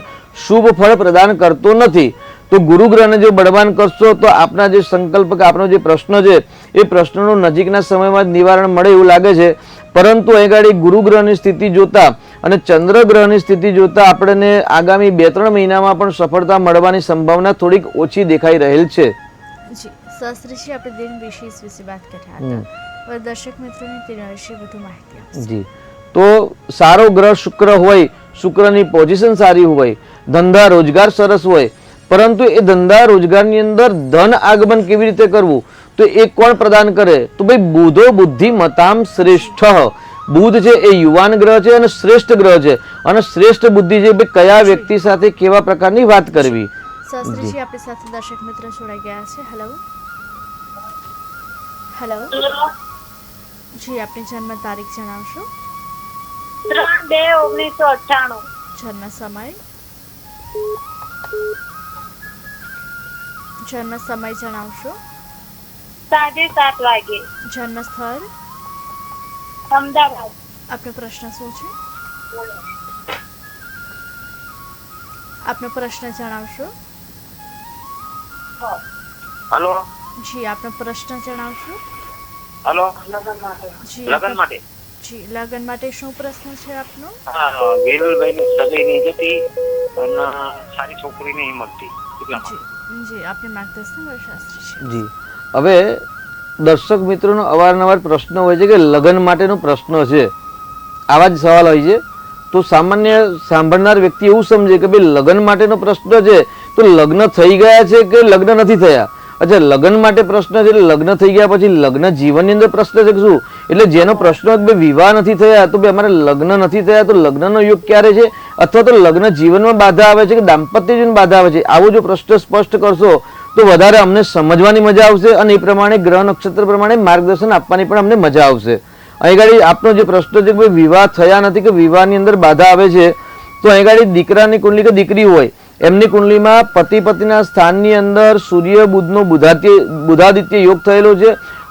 શુભ ફળ પ્રદાન કરતો નથી. તો ગુરુ ગ્રહને જો બળવાન કરશો તો આપના જે સંકલ્પ કે આપનો જે પ્રશ્ન છે એ પ્રશ્નનું નજીકના સમયમાં જ નિવારણ મળે એવું લાગે છે. પરંતુ અહીં ગાડી ગુરુ ગ્રહની સ્થિતિ જોતા અને ચંદ્ર ગ્રહની સ્થિતિ જોતા આપણને આગામી 2-3 મહિનામાં પણ સફળતા મળવાની સંભાવના થોડીક ઓછી દેખાઈ રહેલ છે. જી શાસ્ત્રીજી, આપણે દિન વિશેષ વિશે વાત કરી રહ્યા હતા, હવે દર્શક મિત્રોને તેના વિશે વધુ માહિતી આપશો. જી, તો સારો ગ્રહ શુક્ર હોય, શુક્રની પોઝિશન સારી હોય, ધંધા રોજગાર સરસ હોય, પરંતુ એ ધંધા રોજગારની અંદર ધન આગમન કેવી રીતે કરવું, તો એ કોણ પ્રદાન કરે? તો ભાઈ બુધો બુદ્ધિમતામ શ્રેષ્ઠ. બુધ છે એ યુવાન ગ્રહ છે અને શ્રેષ્ઠ ગ્રહ છે. અને શ્રેષ્ઠ બુદ્ધિ છે ભાઈ કયા વ્યક્તિ સાથે કેવા પ્રકારની વાત કરવી. શાસ્ત્રીજી, આપણી સાથે દર્શક મિત્ર જોડાઈ ગયા છે. હેલો હેલો જી, આપની જન્મ તારીખ જણાવશો. 3/2/1998. જન્મ સમય, જન્મ સમય જણાવશો. 7:30 વાગે. જન્મ સ્થળ, અમદાવાદ. આપનો પ્રશ્ન શું છે? આપનો પ્રશ્ન જણાવશો. હલો જી આપનો પ્રશ્ન જણાવશો. હલો જી લગ્ન માટે જી લગ્ન માટે શું પ્રશ્ન છે આપનો? હા વેલુલભાઈ ની સગાઈ નહીં જતી અને સારી છોકરી નહીં મળતી એટલા માટે. જી જી આપને માર્ગદર્શન મળે શાસ્ત્રીજી. જી હવે દર્શક મિત્રોનો અવારનવાર પ્રશ્ન હોય છે કે લગ્ન માટેનો પ્રશ્ન છે, આવા જ સવાલ હોય છે. તો સામાન્ય સાંભળનાર વ્યક્તિ એવું સમજે કે ભાઈ લગ્ન માટેનો પ્રશ્ન છે તો લગ્ન થઈ ગયા છે કે લગ્ન નથી થયા. અચ્છા, લગ્ન માટે પ્રશ્ન છે એટલે લગ્ન થઈ ગયા પછી લગ્ન જીવનની અંદર પ્રશ્ન છે કે શું? એટલે જેનો પ્રશ્ન કે ભાઈ વિવાહ નથી થયા તો ભાઈ અમારે લગ્ન નથી થયા તો લગ્નનો યુગ ક્યારે છે, અથવા તો લગ્ન જીવનમાં બાધા આવે છે કે દાંપત્ય જીવન બાધા આવે છે, આવો જો પ્રશ્ન સ્પષ્ટ કરશો તો વધારે અમને સમજવાની મજા આવશે અને એ પ્રમાણે ગ્રહ નક્ષત્ર પ્રમાણે માર્ગદર્શન આપવાની પણ અમને મજા આવશે. અહીં ગાડી આપનો જે પ્રશ્ન છે કે વિવાહ થયા નથી કે વિવાહની અંદર બાધા આવે છે, તો અહીં ગાડી દીકરાની કુંડલી કે દીકરી હોય એમની કુંડલીમાં પતિ પતિના સ્થાનની અંદર સૂર્ય બુધનો બુધાદિત્ય યોગ થયેલો છે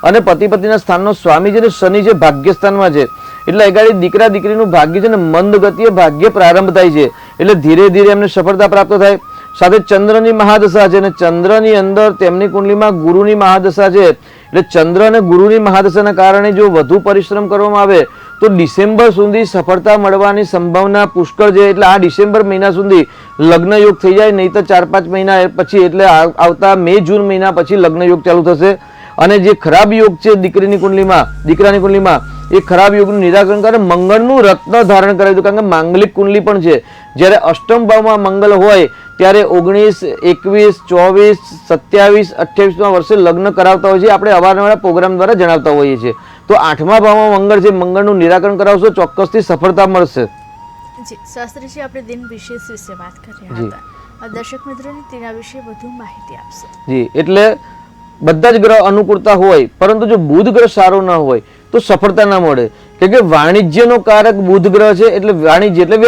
અને પતિ પતિના સ્થાનનો સ્વામી છે ને શનિ છે ભાગ્યસ્થાનમાં છે. એટલે અહીં ગાડી દીકરા દીકરીનું ભાગ્ય છે ને મંદ ગતિએ ભાગ્ય પ્રારંભ થાય છે, એટલે ધીરે ધીરે એમને સફળતા પ્રાપ્ત થાય. સાથે ચંદ્રની મહાદશા છે અને ચંદ્રની અંદર તેમની કુંડલીમાં ગુરુની મહાદશા છે, એટલે ચંદ્ર અને ગુરુની મહાદશાના કારણે જો વધુ પરિશ્રમ કરવામાં આવે તો ડિસેમ્બર સુધી સફળતા મળવાની સંભાવના પુષ્કળ છે. એટલે આ ડિસેમ્બર મહિના સુધી લગ્ન યોગ થઈ જાય, નહીં તો 4-5 મહિના પછી એટલે આવતા મે જૂન મહિના પછી લગ્ન યોગ ચાલુ થશે. અને જે ખરાબ યોગ છે દીકરાની કુંડલીમાં એ ખરાબ યોગનું નિરાકરણ કરે મંગળનું રત્ન ધારણ કરાવી દો, કારણ કે માંગલિક કુંડલી પણ છે. જ્યારે અષ્ટમ ભાવમાં મંગળ હોય ત્યારે 19, 21, 24, 27, 28 વર્ષે લગ્ન કરાવતા હોય છે. આપણે અવારનવાર પ્રોગ્રામ દ્વારા જણાવતા હોઈએ છીએ. તો 8મા ભાવમાં મંગળ છે, મંગળનું નિરાકરણ કરાવશો ચોક્કસથી સફળતા મળશે. જી શાસ્ત્રીજી આપણે દિન વિશેષ વિશે વાત કરી રહ્યા હતા. દર્શક મિત્રોને તેના વિશે વધુ માહિતી આપશે. જી એટલે બધા જ ગ્રહ અનુકૂળતા હોય, પરંતુ જો બુધ ગ્રહ સારો ન હોય તો સફળતા ના મળે. કેમ કે વાણિજ્યનો કારક બુધ ગ્રહ છે, એટલે વાણિજ્ય એટલે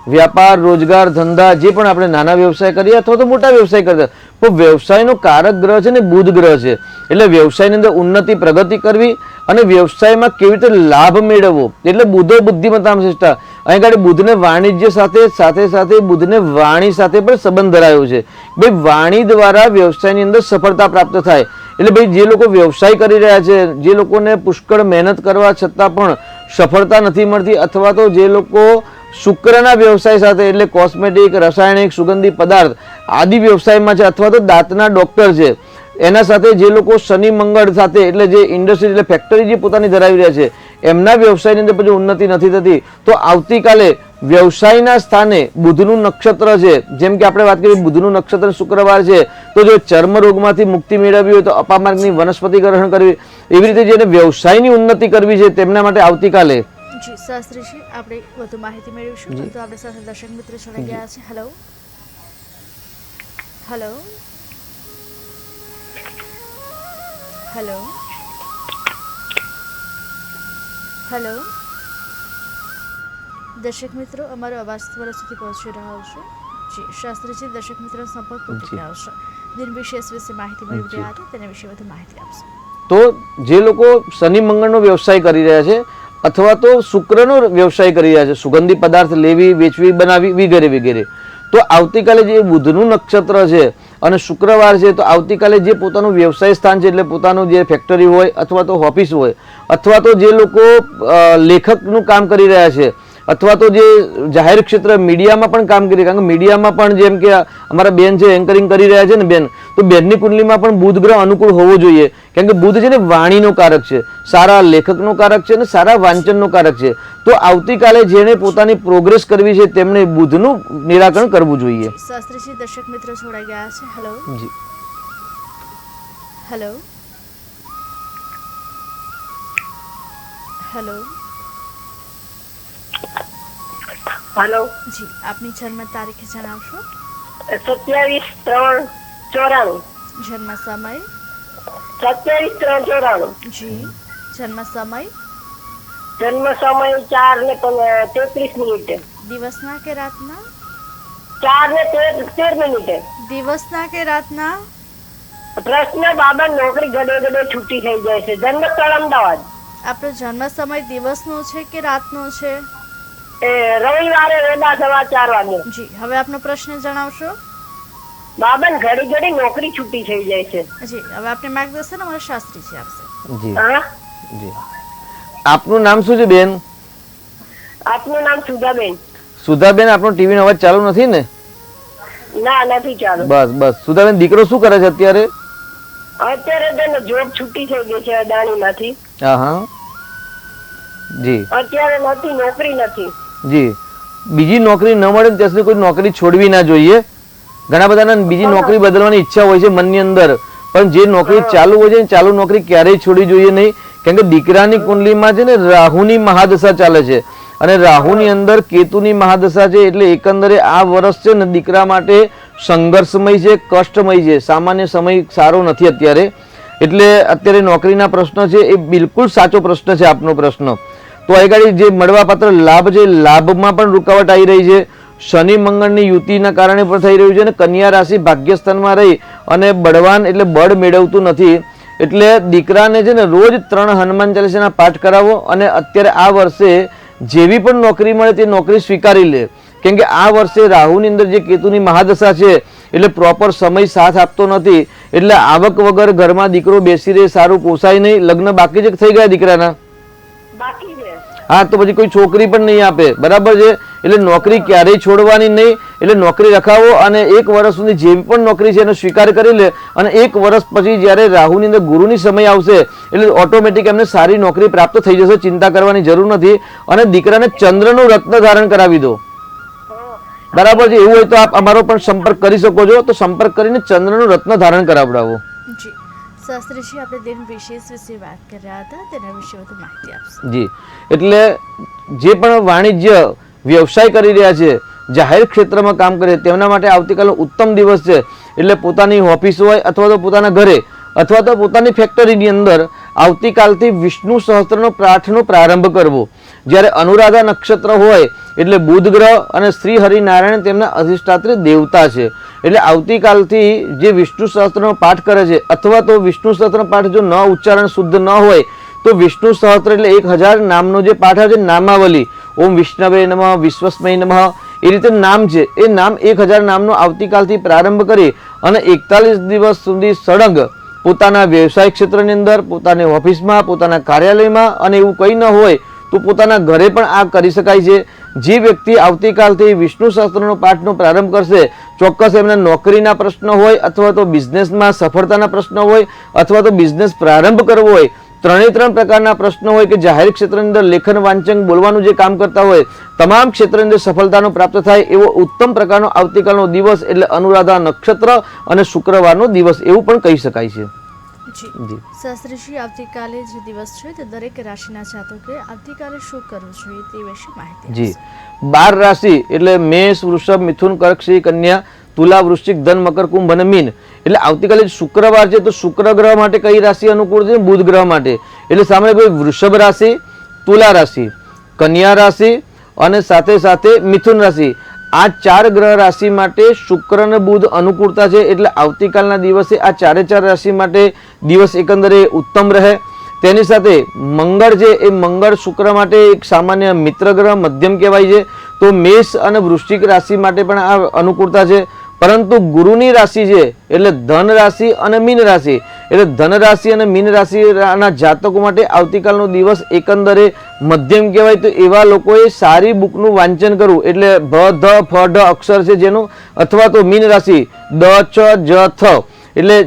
વ્યાપાર, રોજગાર, ધંધા જે પણ આપણે નાના વ્યવસાય કરીએ અથવા તો મોટા વ્યવસાય કરીએ, તો વ્યવસાયનો કારક ગ્રહ છે ને બુધ ગ્રહ છે. એટલે વ્યવસાયની અંદર ઉન્નતિ પ્રગતિ કરવી અને વ્યવસાયમાં કેવી રીતે લાભ મેળવવો, એટલે બુધો બુદ્ધિમત્તામાં શ્રેષ્ઠ. અહીં આગળ બુધને વાણિજ્ય સાથે બુધને વાણી સાથે પણ સંબંધ ધરાયો છે. ભાઈ વાણી દ્વારા વ્યવસાયની અંદર સફળતા પ્રાપ્ત થાય. એટલે ભાઈ જે લોકો વ્યવસાય કરી રહ્યા છે, જે લોકોને પુષ્કળ મહેનત કરવા છતાં પણ સફળતા નથી મળતી, અથવા તો જે લોકો શુક્રના વ્યવસાય સાથે એટલે કોસ્મેટિક, રાસાયણિક, સુગંધી પદાર્થ આદિ વ્યવસાયમાં છે, અથવા તો દાંતના ડોક્ટર છે, એના સાથે જે લોકો શનિ મંગળ સાથે એટલે જે ઇન્ડસ્ટ્રી એટલે ફેક્ટરી જે પોતાની ધરાવી રહ્યા છે એમના વ્યવસાયની અંદર પછી ઉન્નતિ નથી થતી, તો આવતીકાલે વ્યવસાયના સ્થાને બુધનું નક્ષત્ર છે, જેમ કે આપણે વાત કરીએ બુધનું નક્ષત્ર શુક્રવાર છે, તો જો ચર્મ રોગમાંથી મુક્તિ મેળવવી હોય તો અપામાર્ગની વનસ્પતિ ગ્રહણ કરવી, એવી રીતે જેને વ્યવસાયની ઉન્નતિ કરવી છે તેમના માટે આવતીકાલે. જી શાસ્ત્રીજી આપણે વધુ માહિતી મેળવીશું. તો આપણી સાથે દર્શક મિત્ર જોડાઈ ગયા છે. હેલો હેલો હેલો હેલો દર્શક મિત્રો અમારો અવાજ તમારા સુધી પહોંચી રહ્યો છે. જી શાસ્ત્રીજી દર્શક મિત્રો સંપર્ક તૂટી ગયો છે. દિન વિશેષ વિશે માહિતી મેળવી રહ્યા હતા, તેના વિશે વધુ માહિતી આપશે. તો જે લોકો શનિ મંગળનો વ્યવસાય કરી રહ્યા છે અથવા તો શુક્રનો વ્યવસાય કરી રહ્યા છે, સુગંધી પદાર્થ લેવી, વેચવી, બનાવી વગેરે વગેરે, તો આવતીકાલે જે બુધનું નક્ષત્ર છે અને શુક્રવાર છે, તો આવતીકાલે જે પોતાનું વ્યવસાય સ્થાન છે એટલે પોતાનું જે ફેક્ટરી હોય અથવા તો ઓફિસ હોય, અથવા તો જે લોકો લેખકનું કામ કરી રહ્યા છે, અથવા તો જે જાહેર ક્ષેત્ર મીડિયામાં પણ કામ કરી, કારણ કે મીડિયામાં પણ જેમ કે અમારા બેન છે એન્કરિંગ કરી રહ્યા છે ને બેન, તો બેનની કુંડલીમાં પણ બુધ ગ્રહ અનુકૂળ હોવો જોઈએ. કારણ કે બુધ છે ને વાણીનો કારક છે, સારા લેખકનો કારક છે અને સારા વાંચનનો કારક છે. તો આવતીકાલે જેને પોતાની પ્રોગ્રેસ કરવી છે તેમણે બુધનું નિરાકરણ કરવું જોઈએ. શાસ્ત્રીજી દર્શક મિત્રો જોડાઈ ગયા છે. હેલો જી હેલો હેલો હેલો જી આપની જન્મ તારીખ જણાવશો? 27/3/94. જન્મ સમય? 27/3/94. જી જન્મ સમય? જન્મ સમય 4:33. દિવસના કે રાતના? 4:13. દિવસના કે રાતના? પ્રશ્ન બાબા નોકરી ગડે છૂટી થઈ જાય છે. જન્મ સ્થળ અમદાવાદ. આપણો જન્મ સમય દિવસનો છે કે રાતનો છે? રવિવારે વહેલા 4:15 વાગે. જી હવે આપનો પ્રશ્ન જણાવશો? બાબા ઘડી ઘડી નોકરી છૂટી થઈ જાય છે. જી હવે આપને માર્ગદર્શન અમારા શાસ્ત્રીજી આપશે. જી હા, જી આપનું નામ શું છે બેન? આપનું નામ સુધાબેન. સુધાબેન, આપણો ટીવી નો અવાજ ચાલુ નથી ને? ના, નથી ચાલુ. બસ બસ. સુધાબેન, દીકરો શું કરે છે અત્યારે? અત્યારે તેને જોબ છૂટી થઈ ગઈ છે અદાણીમાંથી. હા હા જી અત્યારે નથી, નોકરી નથી. જી. બીજી નોકરી ન મળે ને ત્યાં સુધી કોઈ નોકરી છોડવી ના જોઈએ. ઘણા બધાને બીજી નોકરી બદલવાની ઈચ્છા હોય છે મનની અંદર, પણ જે નોકરી ચાલુ હોય છે ને ચાલુ નોકરી ક્યારેય છોડવી જોઈએ નહીં. કેમ કે દીકરાની કુંડલીમાં છે ને રાહુની મહાદશા ચાલે છે અને રાહુની અંદર કેતુની મહાદશા છે, એટલે એકંદરે આ વર્ષ છે ને દીકરા માટે સંઘર્ષમય છે, કષ્ટમય છે. સામાન્ય સમય સારો નથી અત્યારે. એટલે અત્યારે નોકરીના પ્રશ્ન છે એ બિલકુલ સાચો પ્રશ્ન છે આપનો પ્રશ્ન. તો આગળ જે મળવાપાત્ર લાભ છે, લાભમાં પણ રૂકાવટ આવી રહી છે. શનિ મંગળની યુતિના કારણે પણ થઈ રહ્યું છે અને કન્યા રાશિ ભાગ્યસ્થાનમાં રહી અને બળવાન એટલે બળ મેળવતું નથી. એટલે દીકરાને છે ને રોજ 3 હનુમાન ચાલીસાના પાઠ કરાવો અને અત્યારે આ વર્ષે જેવી પણ નોકરી મળે તે નોકરી સ્વીકારી લે. કેમ કે આ વર્ષે રાહુની અંદર જે કેતુની મહાદશા છે એટલે પ્રોપર સમય સાથ આપતો નથી. એટલે આવક વગર ઘરમાં દીકરો બેસી રહે, સારું પોસાય નહીં. લગ્ન બાકી જ થઈ ગયા દીકરાના? બાકી છે. હા, તો પછી કોઈ છોકરી પણ નહીં આપે, બરાબર છે. એટલે નોકરી ક્યારેય છોડવાની નહીં. એટલે નોકરી રખાવો અને 1 વર્ષ સુધી જે પણ નોકરી છે એનો સ્વીકાર કરી લે અને 1 વર્ષ પછી જ્યારે રાહુની અંદર ગુરુની સમય આવશે એટલે ઓટોમેટિક એમને સારી નોકરી પ્રાપ્ત થઈ જશે. ચિંતા કરવાની જરૂર નથી. અને દીકરાને ચંદ્રનું રત્ન ધારણ કરાવી દો, બરાબર છે. એવું હોય તો આપ અમારો પણ સંપર્ક કરી શકો છો. તો સંપર્ક કરીને ચંદ્રનું રત્ન ધારણ કરાવડાવો. જી શાસ્ત્રીજી, આપણે દિન વિશેષ વિશે વાત કરી રહ્યા હતા, તેના વિશે વધુ માહિતી આપશે. જી. એટલે જે પણ વાણિજ્ય વ્યવસાય કરી રહ્યા છે, જાહેર ક્ષેત્રમાં કામ કરે તેમના માટે આવતીકાલનો ઉત્તમ દિવસ છે. એટલે પોતાની ઓફિસ હોય અથવા તો પોતાના ઘરે અથવા તો પોતાની ફેક્ટરીની અંદર આવતીકાલથી વિષ્ણુ સહસ્ત્રનો પાઠનો પ્રારંભ કરવો. જ્યારે અનુરાધા નક્ષત્ર હોય એટલે બુધ ગ્રહ અને શ્રી હરિનારાયણ તેમના અધિષ્ઠાત્રી દેવતા છે. એટલે આવતીકાલથી જે વિષ્ણુ સહસ્ત્રનો પાઠ કરે છે અથવા તો વિષ્ણુ સહસ્ત્રનો પાઠ જો ન ઉચ્ચારણ શુદ્ધ ન હોય તો વિષ્ણુ સહસ્ત્ર એટલે 1000 નામનો જે પાઠ આવે છે, નામાવલી, ઓમ વિષ્ણવે નમઃ, વિશ્વસ્મય નમઃ, એ રીતે નામ છે. એ નામ 1000 નામનો આવતીકાલથી પ્રારંભ કરી અને 41 દિવસ સુધી સળંગ પોતાના વ્યવસાય ક્ષેત્રની અંદર, પોતાની ઓફિસમાં, પોતાના કાર્યાલયમાં અને એવું કંઈ ન હોય તો પોતાના ઘરે પણ આ કરી શકાય છે. જે વ્યક્તિ આવતીકાલથી વિષ્ણુ સહસ્ત્રનો પાઠનો પ્રારંભ કરશે, ચોક્કસ એમને નોકરીના પ્રશ્ન હોય અથવા તો બિઝનેસમાં સફળતાના પ્રશ્ન હોય અથવા તો બિઝનેસ પ્રારંભ કરવો હોય, 3 પ્રકારના પ્રશ્નો હોય કે જાહેર ક્ષેત્રની અંદર લેખન વાંચન બોલવાનું જે કામ કરતા હોય તમામ ક્ષેત્રની અંદર સફળતાનો પ્રાપ્ત થાય એવો ઉત્તમ પ્રકારનો આવતીકાલનો દિવસ એટલે અનુરાધા નક્ષત્ર અને શુક્રવારનો દિવસ એવું પણ કહી શકાય છે. જી શાસ્ત્રીજી, આવતીકાલે જે દિવસ છે તે દરેક રાશિના જાતકોએ આવતીકાલે શું કરવું જોઈએ તે વિશે માહિતી જી. 12 રાશિ એટલે મેષ, વૃષભ, મિથુન, કર્ક, સિંહ, કન્યા, તુલા, વૃશ્ચિક, ધન, મકર, કુંભ અને મીન. એટલે આવતીકાલે શુક્રવાર છે તો શુક્ર ગ્રહ માટે કઈ રાશિ અનુકૂળ છે? બુધ ગ્રહ માટે. એટલે સામે વૃષભ રાશિ, તુલા રાશિ, કન્યા રાશિ અને સાથે સાથે મિથુન રાશિ, આ 4 ગ્રહ રાશિ માટે શુક્ર અને બુધ અનુકૂળતા છે. એટલે આવતીકાલના દિવસે આ 4 રાશિ માટે દિવસ એકંદરે ઉત્તમ રહે. તેની સાથે મંગળ છે એ મંગળ શુક્ર માટે એક સામાન્ય મિત્ર ગ્રહ, મધ્યમ કહેવાય છે. તો મેષ અને વૃશ્ચિક રાશિ માટે પણ આ અનુકૂળતા છે. પરંતુ ગુરુની રાશિ છે એટલે ધન રાશિ અને મીન રાશિ, એટલે ધન રાશિ અને મીન રાશિના જાતકો માટે આવતીકાલનો દિવસ એકંદરે મધ્યમ કહેવાય. તો એવા લોકોએ સારી બુકનું વાંચન કરવું. એટલે ભ, ધ, ફ, ઢ અક્ષર છે જેનું, અથવા તો મીન રાશિ દ, ચ, જ, થ, એટલે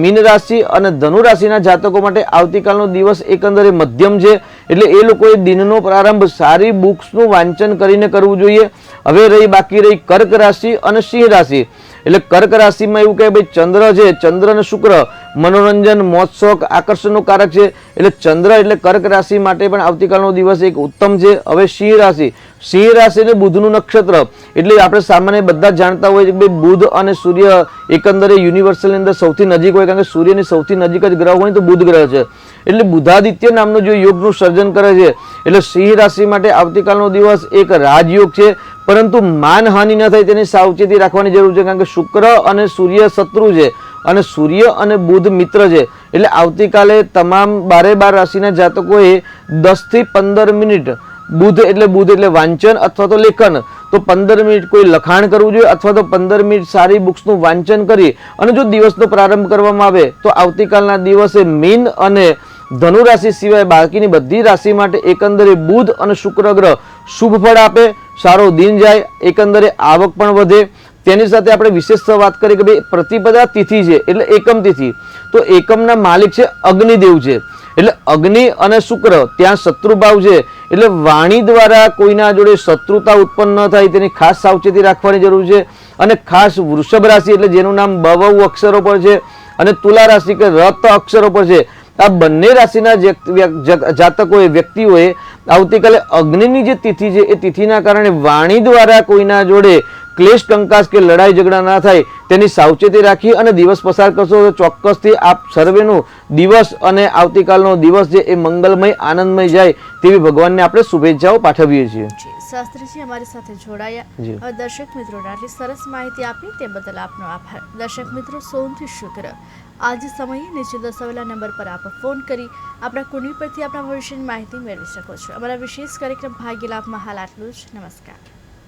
મીન રાશિ અને ધનુ રાશિના જાતકો માટે આવતીકાલનો દિવસ એકંદરે મધ્યમ છે. એટલે એ લોકોએ દિનનો પ્રારંભ સારી બુક્સનું વાંચન કરીને કરવું જોઈએ. હવે બાકી રહી કર્ક રાશિ અને સિંહ રાશિ. એટલે કર્ક રાશિમાં એવું કહે ભાઈ ચંદ્ર છે, ચંદ્ર અને શુક્ર મનોરંજન, મોજ શોખ, આકર્ષણનું કારક છે. એટલે ચંદ્ર એટલે કર્ક રાશિ માટે પણ આવતીકાલનો દિવસ એક ઉત્તમ છે. હવે સિંહ રાશિ, સિંહ રાશિ એટલે બુધનું નક્ષત્ર. એટલે આપણે સામાન્ય બધા જાણતા હોય કે ભાઈ બુધ અને સૂર્ય એકંદરે યુનિવર્સલની અંદર સૌથી નજીક હોય, કારણ કે સૂર્યની સૌથી નજીક જ ગ્રહ હોય તો બુધ ગ્રહ છે. એટલે બુધાદિત્ય નામનો જો યોગનું સર્જન કરે છે. એટલે સિંહ રાશિ માટે આવતીકાલનો દિવસ એક રાજયોગ છે. પરંતુ માનહાનિ ન થાય તેની સાવચેતી રાખવાની જરૂર છે, કારણ કે શુક્ર અને સૂર્ય શત્રુ છે અને સૂર્ય અને બુધ મિત્ર છે. એટલે આવતીકાલે તમામ 12 રાશિના જાતકોએ 10 થી 15 મિનિટ બુધ એટલે વાંચન અથવા તો લેખન, તો 15 મિનિટ કોઈ લખાણ કરવું જોઈએ અથવા તો 15 મિનિટ સારી બુક્સનું વાંચન કરી અને જો દિવસનો પ્રારંભ કરવામાં આવે તો આવતીકાલના દિવસે મીન અને ધનુ રાશિ સિવાય બાકીની બધી રાશિ માટે એકંદરે બુધ અને શુક્ર ગ્રહ શુભ ફળ આપે, સારો દિન જાય, એકંદરે આવક પણ વધે. તેની સાથે આપણે વિશેષ વાત કરીએ કે ભાઈ પ્રતિપદા તિથિ છે એટલે એકમ તિથિ, તો એકમના માલિક છે અગ્નિદેવ છે, એટલે અગ્નિ અને શુક્ર ત્યાં શત્રુભાવ છે, એટલે વાણી દ્વારા કોઈના જોડે શત્રુતા ઉત્પન્ન ન થાય તેની ખાસ સાવચેતી રાખવાની જરૂર છે. અને ખાસ વૃષભ રાશિ એટલે જેનું નામ બવૌ અક્ષરો પર છે અને તુલા રાશિ કે રત અક્ષરો પર છે, આ બંને રાશિના જાતકોએ વ્યક્તિઓએ આવતીકાલે અગ્નિની જે તિથિ છે એ તિથિના કારણે વાણી દ્વારા કોઈના જોડે ક્લેશ કંકાસ કે લડાઈ ઝઘડા ના થાય તેની સાવચેતી રાખી અને દિવસ પસાર કરશો તો ચોક્કસથી આપ સર્વેનું દિવસ અને આવતીકાલનો દિવસ જે એ મંગલમય આનંદમય જાય તેવી ભગવાનને આપણે શુભેચ્છાઓ પાઠવીએ છીએ. શાસ્ત્રીજી અમારી સાથે જોડાયા. હવે દર્શક મિત્રોને આટલી સરસ માહિતી આપી તે બદલ આપનો આભાર. દર્શક મિત્રો, સોમથી શુક્ર આજ સમયે નીચે દર્શાવેલા નંબર પર આપ ફોન કરી આપણા કુંડળી પરથી આપણા ભવિષ્યની માહિતી મેળવી શકો છો. અમારા વિશેષ કાર્યક્રમ ભાગ્ય લાભમાં હાલ આટલું જ. નમસ્કાર.